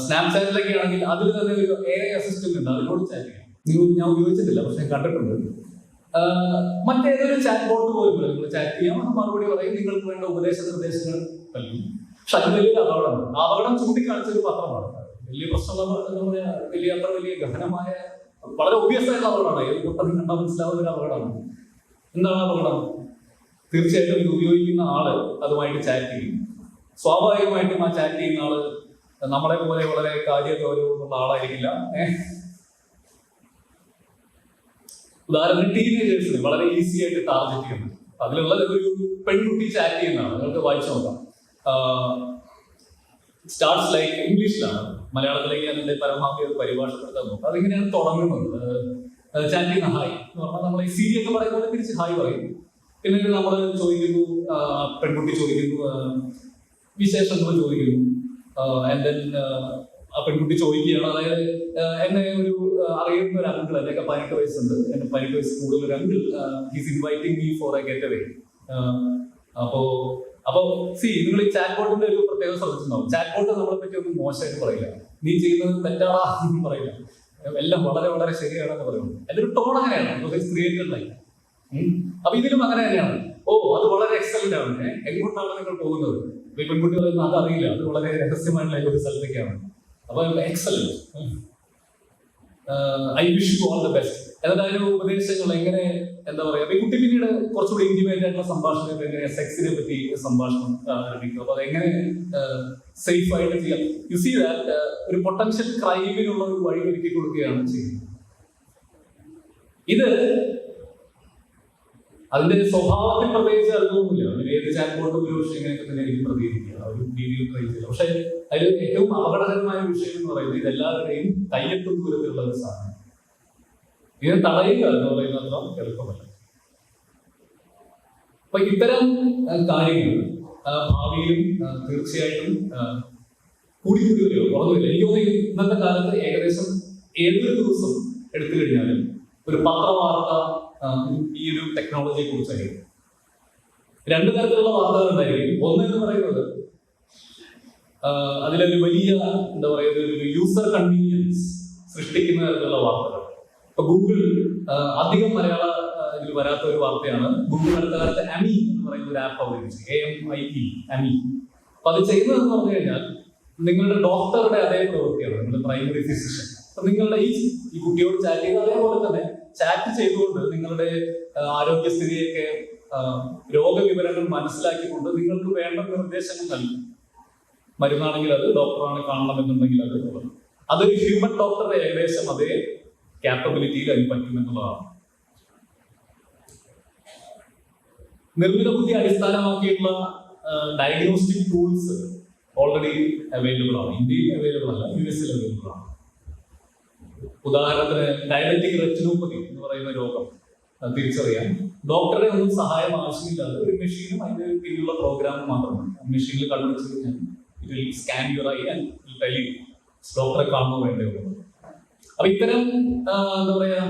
സ്നാപ്ചാറ്റിലൊക്കെ ആണെങ്കിൽ അതിൽ തന്നെ ഒരു AI അസിസ്റ്റന്റ് ഉണ്ട്, അതിനോട് ചാറ്റ് ചെയ്യാം. ഞാൻ ഉപയോഗിച്ചിട്ടില്ല, പക്ഷെ കണ്ടിട്ടുണ്ട്. മറ്റേതൊരു ചാറ്റ് ബോട്ട് പോലും നിങ്ങൾ ചാറ്റ് ചെയ്യാം, മറുപടി പറയും, നിങ്ങൾക്ക് വേണ്ട ഉപദേശ നിർദ്ദേശങ്ങൾ നൽകും. പക്ഷെ അത് വലിയൊരു അപകടമാണ്. ആ അപകടം ചൂണ്ടിക്കാണിച്ച ഒരു പത്രമാണ്. വലിയ പ്രശ്നമുള്ള അത്ര വലിയ ഗഹനമായ വളരെ ഒബ്വിയസ് ആയിട്ടുള്ള അപകടമാണ്. ഏത് പെട്ടെന്ന് കണ്ടാൽ മനസ്സിലാവുന്ന ഒരു അപകടമാണ്. എന്താണ് അപകടം? തീർച്ചയായിട്ടും ഇത് ഉപയോഗിക്കുന്ന ആള് അതുമായിട്ട് ചാറ്റ് ചെയ്യും. സ്വാഭാവികമായിട്ടും ആ ചാറ്റ് ചെയ്യുന്ന ആള് നമ്മളെ പോലെ വളരെ കാര്യഗൗരവമുള്ള ആളായിരിക്കില്ല. ഉദാഹരണത്തിന് ടീനേജേഴ്സിന് വളരെ ഈസി ആയിട്ട് ടാർഗറ്റ് ചെയ്യുന്നത്. അതിലുള്ള ഒരു പെൺകുട്ടി ചാറ്റ് ചെയ്യുന്നതാണ്. നിങ്ങൾക്ക് വായിച്ചു നോക്കാം. സ്റ്റാർട്ട്സ് ലൈക്ക് ഇംഗ്ലീഷിലാണ്, മലയാളത്തിലേക്ക് ഞാൻ എൻ്റെ പരമാവധി അത് പരിഭാഷപ്പെടുത്താൻ നോക്കും. അതിങ്ങനെയാണ് തുടങ്ങുന്നത്. ചാറ്റ് ചെയ്യുന്ന ഹായ് എന്ന് പറഞ്ഞാൽ നമ്മൾ ഈ സിരി ഒക്കെ പറയുമ്പോൾ തിരിച്ച് ഹായ് പറയും. പിന്നെ നമ്മൾ ചോദിക്കുന്നു, പെൺകുട്ടി ചോദിക്കുന്നു വിശേഷങ്ങൾ ചോദിക്കുന്നു. ആൻഡ് ദെൻ ആ പെൺകുട്ടി ചോദിക്കുകയാണ്, അതായത് എന്നെ ഒരു അറിയുന്ന ഒരു അങ്കിൾ, എന്നൊക്കെ 18 വയസ്സുണ്ട്, എന്നെ 18 വയസ്സ് കൂടുതൽ ഒരു uncle he's inviting me for A get away. അപ്പോ നിങ്ങൾ ഈ ചാറ്റ് ബോട്ടിന്റെ ഒരു പ്രത്യേകത ശ്രദ്ധിച്ചിട്ടുണ്ടാവും. ചാറ്റ് ബോട്ട് നമ്മളെ പറ്റി ഒന്നും മോശമായിട്ട് പറയില്ല, നീ ചെയ്യുന്നത് തെറ്റാടാ എന്നും പറയില്ല, എല്ലാം വളരെ വളരെ ശരിയാണെന്ന് പറയുന്നു. എന്റെ ഒരു ടോൺ അങ്ങനെയാണ് ക്രിയേറ്റഡ്. അപ്പൊ ഇതിലും അങ്ങനെ തന്നെയാണ്. അത് വളരെ എക്സലന്റ് ആണ്. എങ്ങോട്ടാണ് നിങ്ങൾ പോകുന്നത്? ഈ പെൺകുട്ടി പറയുന്നത് അത് അറിയില്ല, അത് വളരെ രഹസ്യമായിട്ടുള്ള ഒരു സ്ഥലത്തേക്കാണ്. അപ്പൊ excellent, I wish you all the best. എന്നിട്ട് അതിന് ഉപദേശങ്ങൾ എങ്ങനെ, എന്താ പറയാ, ഈ കുട്ടി പിന്നീട് കുറച്ചുകൂടി ഇന്റിമേറ്റ് ആയിട്ടുള്ള സംഭാഷണം, എങ്ങനെ സെക്സിനെ പറ്റി സംഭാഷണം ആരംഭിക്കും. അപ്പൊ അതെങ്ങനെ സേഫ് ആയിട്ട് ചെയ്യാം. യു സീ ദാറ്റ് ഒരു പൊട്ടൻഷ്യൽ ക്രൈമിനുള്ള ഒരു വഴി ഒരുക്കി കൊടുക്കുകയാണ് ചെയ്യുന്നത്. ഇത് അതിന്റെ സ്വഭാവത്തിൽ പ്രത്യേകിച്ച് അറിവൊന്നുമില്ല. ഏത് ചാറ്റ് ബോട്ട് ഉപയോഗിച്ച് ഇങ്ങനെയൊക്കെ തന്നെ എനിക്ക് പ്രതികരിക്കുക, ഒരു വീഡിയോ ട്രൈ ചെയ്യുക. പക്ഷെ അതിൽ ഏറ്റവും അപകടകരമായ വിഷയം എന്ന് പറയുന്നത് ഇതെല്ലാവരുടെയും കയ്യെത്തും ദൂരത്തിലുള്ള ഒരു സാധനം. ഇതിനെ തടയുക എന്ന് പറയുന്നത് അത്ര എളുപ്പമല്ല. അപ്പൊ ഇത്തരം കാര്യങ്ങൾ ഭാവിയിലും തീർച്ചയായിട്ടും കൂടി വരിക, കുറഞ്ഞില്ല. എനിക്ക് തോന്നുന്നു ഇന്നത്തെ കാലത്ത് ഏകദേശം ഏതൊരു ദിവസം എടുത്തു കഴിഞ്ഞാലും ഒരു പത്രവാർത്ത ഈ ഒരു ടെക്നോളജിയെ കുറിച്ചായിരിക്കും. 2 തരത്തിലുള്ള വാർത്തകൾ ഉണ്ടായിരിക്കും. ഒന്ന് എന്ന് പറയുന്നത് അതിലൊരു വലിയ, എന്താ പറയുക, ഒരു യൂസർ കൺവീനിയൻസ് സൃഷ്ടിക്കുന്ന തരത്തിലുള്ള വാർത്തകൾ. ഇപ്പൊ ഗൂഗിൾ അധികം മലയാള ഇതിൽ വരാത്ത ഒരു വാർത്തയാണ്. ഗൂഗിൾ അടുത്ത കാലത്ത് അമി എന്ന് പറയുന്ന ഒരു ആപ്പ് അവതരിപ്പിച്ചു, AMIE, അമി. അപ്പൊ അത് ചെയ്യുന്നതെന്ന് പറഞ്ഞു കഴിഞ്ഞാൽ നിങ്ങളുടെ ഡോക്ടറുടെ അതേ പ്രവൃത്തിയാണ്, നിങ്ങളുടെ പ്രൈമറി ഫിസിഷ്യൻ. അപ്പൊ നിങ്ങളുടെ ഈ കുട്ടിയോട് ചാറ്റ് ചെയ്ത് അതേപോലെ തന്നെ ചാറ്റ് ചെയ്തുകൊണ്ട് നിങ്ങളുടെ ആരോഗ്യസ്ഥിതിയൊക്കെ രോഗവിവരങ്ങൾ മനസ്സിലാക്കിക്കൊണ്ട് നിങ്ങൾക്ക് വേണ്ട നിർദ്ദേശങ്ങൾ നൽകും. മരുന്നാണെങ്കിൽ അത്, ഡോക്ടറാണ് കാണണമെന്നുണ്ടെങ്കിൽ അത്. അതൊരു ഹ്യൂമൻ ഡോക്ടറുടെ ഏകദേശം അതേ ക്യാപ്പബിലിറ്റിയിൽ അതിന് പറ്റുമെന്നുള്ളതാണ്. നിർമ്മിത ബുദ്ധി അടിസ്ഥാനമാക്കിയിട്ടുള്ള ഡയഗ്നോസ്റ്റിക് ടൂൾസ് ഓൾറെഡി അവൈലബിൾ ആണ്. ഇന്ത്യയിൽ അവൈലബിൾ അല്ല, US അവൈലബിൾ ആണ്. ഉദാഹരണത്തിന് ഡയബറ്റിക് റെറ്റിനോപ്പതി എന്ന് പറയുന്ന രോഗം തിരിച്ചറിയാൻ ഡോക്ടറെ ഒന്നും സഹായം ആവശ്യമില്ലാതെ ഒരു മെഷീനും അതിന്റെ പിന്നിലുള്ള പ്രോഗ്രാമും മാത്രമാണ്. മെഷീനിൽ കണ്ടുപിടിച്ച് കഴിഞ്ഞാൽ it will scan your I and will tell you ഡോക്ടറെ കാണുമോ വേണ്ടയോ. അപ്പൊ ഇത്തരം എന്താ പറയാ,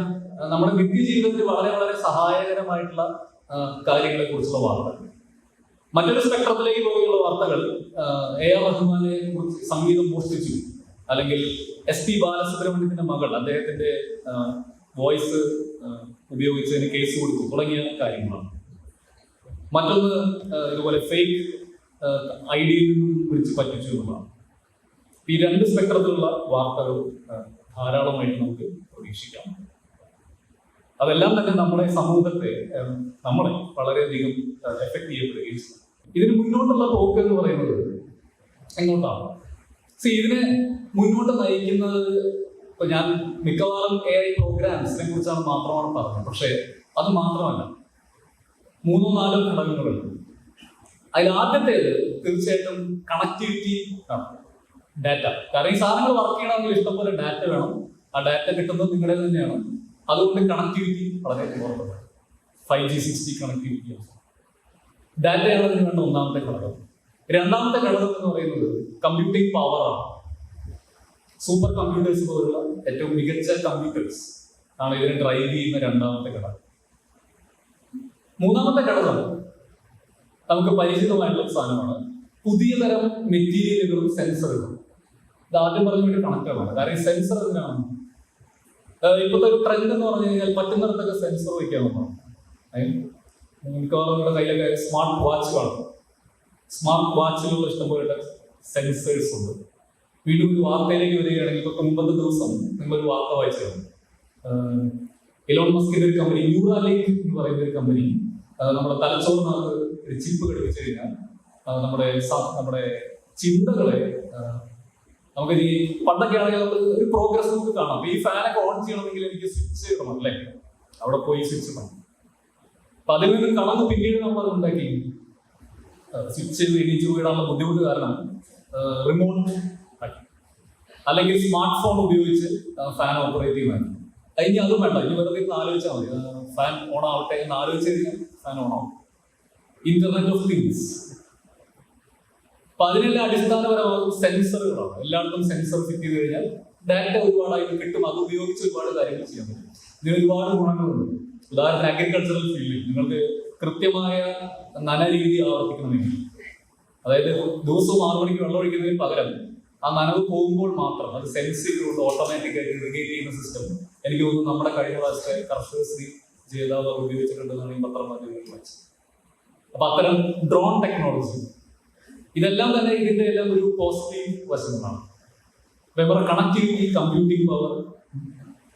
നമ്മുടെ നിത്യജീവിതത്തിൽ വളരെ വളരെ സഹായകരമായിട്ടുള്ള കാര്യങ്ങളെ കുറിച്ചുള്ള വാർത്തകൾ. മറ്റൊരു സ്പെക്ട്രത്തിലേക്ക് പോയുള്ള വാർത്തകൾ, AR റഹ്മാനെ കുറിച്ച് സംഗീതം മോഷ്ടിച്ചു, അല്ലെങ്കിൽ SP ബാലസുബ്രഹ്മണ്യത്തിന്റെ മകൾ അദ്ദേഹത്തിന്റെ വോയിസ് ഉപയോഗിച്ചതിന് കേസ് കൊടുത്തു തുടങ്ങിയ കാര്യങ്ങളാണ്. മറ്റൊന്ന് ഇതുപോലെ ഫേക്ക് ഐഡിയിൽ നിന്നും വിളിച്ച് പറ്റിച്ചു എന്നുള്ളതാണ്. ഈ 2 സ്പെക്ട്രത്തിലുള്ള വാർത്തകൾ ധാരാളമായിട്ട് നമുക്ക് പ്രതീക്ഷിക്കാം. അതെല്ലാം തന്നെ നമ്മുടെ സമൂഹത്തെ, നമ്മളെ വളരെയധികം എഫക്ട് ചെയ്യപ്പെടുകയും ചെയ്യും. ഇതിന് മുന്നോട്ടുള്ള പോക്ക് എന്ന് പറയുന്നത് എങ്ങോട്ടാണ്? ഇതിനെ മുന്നോട്ട് നയിക്കുന്നത്. ഇപ്പൊ ഞാൻ മിക്കവാറും AI പ്രോഗ്രാംസിനെ കുറിച്ചാണ് മാത്രമാണ് പറഞ്ഞത്. പക്ഷേ അത് മാത്രമല്ല, 3-4 ഘടകങ്ങളുണ്ട്. അതിൽ ആദ്യത്തേത് തീർച്ചയായിട്ടും കണക്ടിവിറ്റി ആണ്, ഡാറ്റ. കാരണം ഈ സാധനങ്ങൾ വർക്ക് ചെയ്യണമെങ്കിൽ ഇഷ്ടംപോലെ ഡാറ്റ വേണം. ആ ഡാറ്റ കിട്ടുന്നത് നിങ്ങളുടെ തന്നെയാണ്. അതുകൊണ്ട് കണക്ടിവിറ്റി വളരെ ഇമ്പോർട്ടൻ്റ്. 5G 6G കണക്ടിവിറ്റി ഡാറ്റയാണ് ഇതിന് വേണ്ട ഒന്നാമത്തെ ഘടകം. രണ്ടാമത്തെ ഘടകം എന്ന് പറയുന്നത് കമ്പ്യൂട്ടിംഗ് പവറാണ്. സൂപ്പർ കമ്പ്യൂട്ടേഴ്സ് പോലുള്ള ഏറ്റവും മികച്ച കമ്പ്യൂട്ടേഴ്സ് ആണ് ഇതിനെ ഡ്രൈവ് ചെയ്യുന്ന രണ്ടാമത്തെ ഘടകം. മൂന്നാമത്തെ ഘടകം നമുക്ക് പരിചിതമായിട്ടുള്ള സാധനമാണ് പുതിയ തരം മെറ്റീരിയലുകളും സെൻസറുകളും. ഇത് ആദ്യം പറഞ്ഞ വേണ്ടി കണക്റ്റാണ്. കാരണം ഈ സെൻസർ എന്തിനാണ്? ഇപ്പോഴത്തെ ഒരു ട്രെൻഡ് എന്ന് പറഞ്ഞു കഴിഞ്ഞാൽ പറ്റുന്നിടത്തൊക്കെ സെൻസർ വയ്ക്കാവുന്നതാണ്. മിക്കവാറും നിങ്ങളുടെ കയ്യിലൊക്കെ സ്മാർട്ട് വാച്ച് കാണും. സ്മാർട്ട് വാച്ചിലുള്ള ഇഷ്ടംപോലെ സെൻസേഴ്സ് ഉണ്ട്. വീണ്ടും ഒരു വാർത്തയിലേക്ക് വരികയാണെങ്കിൽ ഇപ്പൊ മുമ്പത്തെ ദിവസം നിങ്ങളൊരു വാർത്ത വായിച്ചതാണ്. എലോൺ മസ്കിന്റെ ഒരു കമ്പനി ന്യൂറാലിങ്ക് എന്ന് പറയുന്ന ഒരു കമ്പനി നമ്മുടെ തലച്ചോറിനകത്ത് ഒരു ചിപ്പ് ഘടിപ്പിച്ചു കഴിഞ്ഞാൽ നമ്മുടെ ചിന്തകളെ നമുക്ക് ഈ പണ്ടൊക്കെ ആണെങ്കിൽ ഒരു പ്രോഗ്രസ് നമുക്ക് കാണാം. അപ്പൊ ഈ ഫാനൊക്കെ ഓൺ ചെയ്യണമെങ്കിൽ എനിക്ക് സ്വിച്ച് ഇടണം അല്ലേ, അവിടെ പോയി സ്വിച്ച് ഇടണം. അപ്പൊ അതിൽ നിന്ന് കടന്ന് പിന്നീട് നമ്മൾ അത് ഉണ്ടാക്കി സ്വിച്ച് എണീച്ച് വീടാനുള്ള ബുദ്ധിമുട്ട് കാരണം റിമോട്ട് അല്ലെങ്കിൽ സ്മാർട്ട് ഫോൺ ഉപയോഗിച്ച് ഫാൻ ഓപ്പറേറ്റ് ചെയ്യുന്നതാണ്. ഇനി അതും വേണ്ട, ഇനി വെറുതെ ആലോചിച്ചാൽ മതി, ഫാൻ ഓൺ ആവട്ടെ എന്ന് ആലോചിച്ച് കഴിഞ്ഞാൽ ഫാൻ ഓൺ ആവും. Internet of things. അപ്പൊ അതിനെല്ലാം അടിസ്ഥാനപരമാകും സെൻസറുകളാണ്. എല്ലായിടത്തും സെൻസർ ഫിറ്റ് ചെയ്ത് കഴിഞ്ഞാൽ ഡാറ്റ ഒരുപാടായിട്ട് കിട്ടും. അത് ഉപയോഗിച്ച് ഒരുപാട് കാര്യങ്ങൾ ചെയ്യാൻ പറ്റും. ഇതിന് ഒരുപാട് ഗുണങ്ങളുണ്ട്. ഉദാഹരണത്തിന് അഗ്രികൾച്ചറൽ ഫീൽഡിൽ നിങ്ങൾക്ക് കൃത്യമായ നനരീതി ആവർത്തിക്കണമെങ്കിൽ, അതായത് ദിവസവും 6 മണിക്ക് വെള്ളം ഒഴിക്കുന്നതിന് പകരം ആ നനവ് പോകുമ്പോൾ മാത്രം അത് സെൻസ് ചെയ്തുകൊണ്ട് ഓട്ടോമാറ്റിക് ആയിട്ട് ഇറിഗേറ്റ് ചെയ്യുന്ന സിസ്റ്റം എനിക്ക് തോന്നുന്നു നമ്മുടെ കഴിഞ്ഞ പ്രാവശ്യത്തെ കർഷകശ്രീ ജേതാവ് ഉപയോഗിച്ചിട്ടുണ്ടെന്നാണ് ഈ പത്രമാധ്യമങ്ങളിൽ വായിച്ചത്. അപ്പൊ അത്തരം ഡ്രോൺ ടെക്നോളജി ഇതെല്ലാം തന്നെ ഇതിന്റെ എല്ലാം ഒരു പോസിറ്റീവ് വശങ്ങളാണ്. കണക്ടിവിറ്റി, കമ്പ്യൂട്ടിംഗ് പവർ,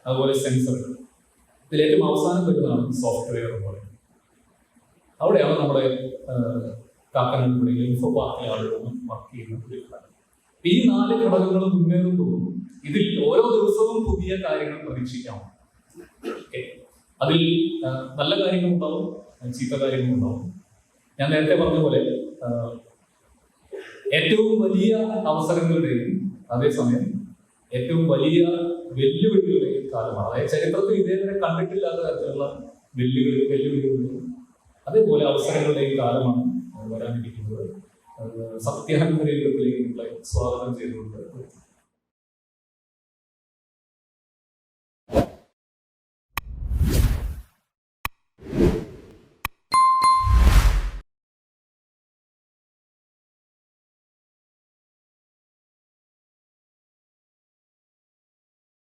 അതുപോലെ സെൻസറുകൾ. ഇതിലേറ്റവും അവസാനം വരുന്നതാണ് സോഫ്റ്റ്വെയർ എന്ന് പറയുന്നത്. അവിടെയാണ് നമ്മുടെ കാക്കനാട് ഇൻഫോ പാർക്കിലെ ആളുകളൊന്നും വർക്ക് ചെയ്യുന്നത്. ഈ 4 ഘടകങ്ങൾ മുന്നേറുമ്പോൾ ഇതിൽ ഓരോ ദിവസവും പുതിയ കാര്യങ്ങൾ പ്രതീക്ഷിക്കാം. അതിൽ നല്ല കാര്യങ്ങളുണ്ടാവും, ചീത്ത കാര്യങ്ങളുണ്ടാവും. ഞാൻ നേരത്തെ പറഞ്ഞ പോലെ ഏറ്റവും വലിയ അവസരങ്ങളുടെയും അതേസമയം ഏറ്റവും വലിയ വെല്ലുവിളികളുടെയും കാലമാണ്. അതായത് ചരിത്രത്തിൽ ഇതേവരെ കണ്ടിട്ടില്ലാത്ത തരത്തിലുള്ള വെല്ലുവിളികളുടെയും അതേപോലെ അവസരങ്ങളുടെയും കാലമാണ് വരാനിരിക്കുന്നത്. സത്യാഗ്രഹത്തിലേക്ക് സ്വാഗതം ചെയ്തുകൊണ്ട്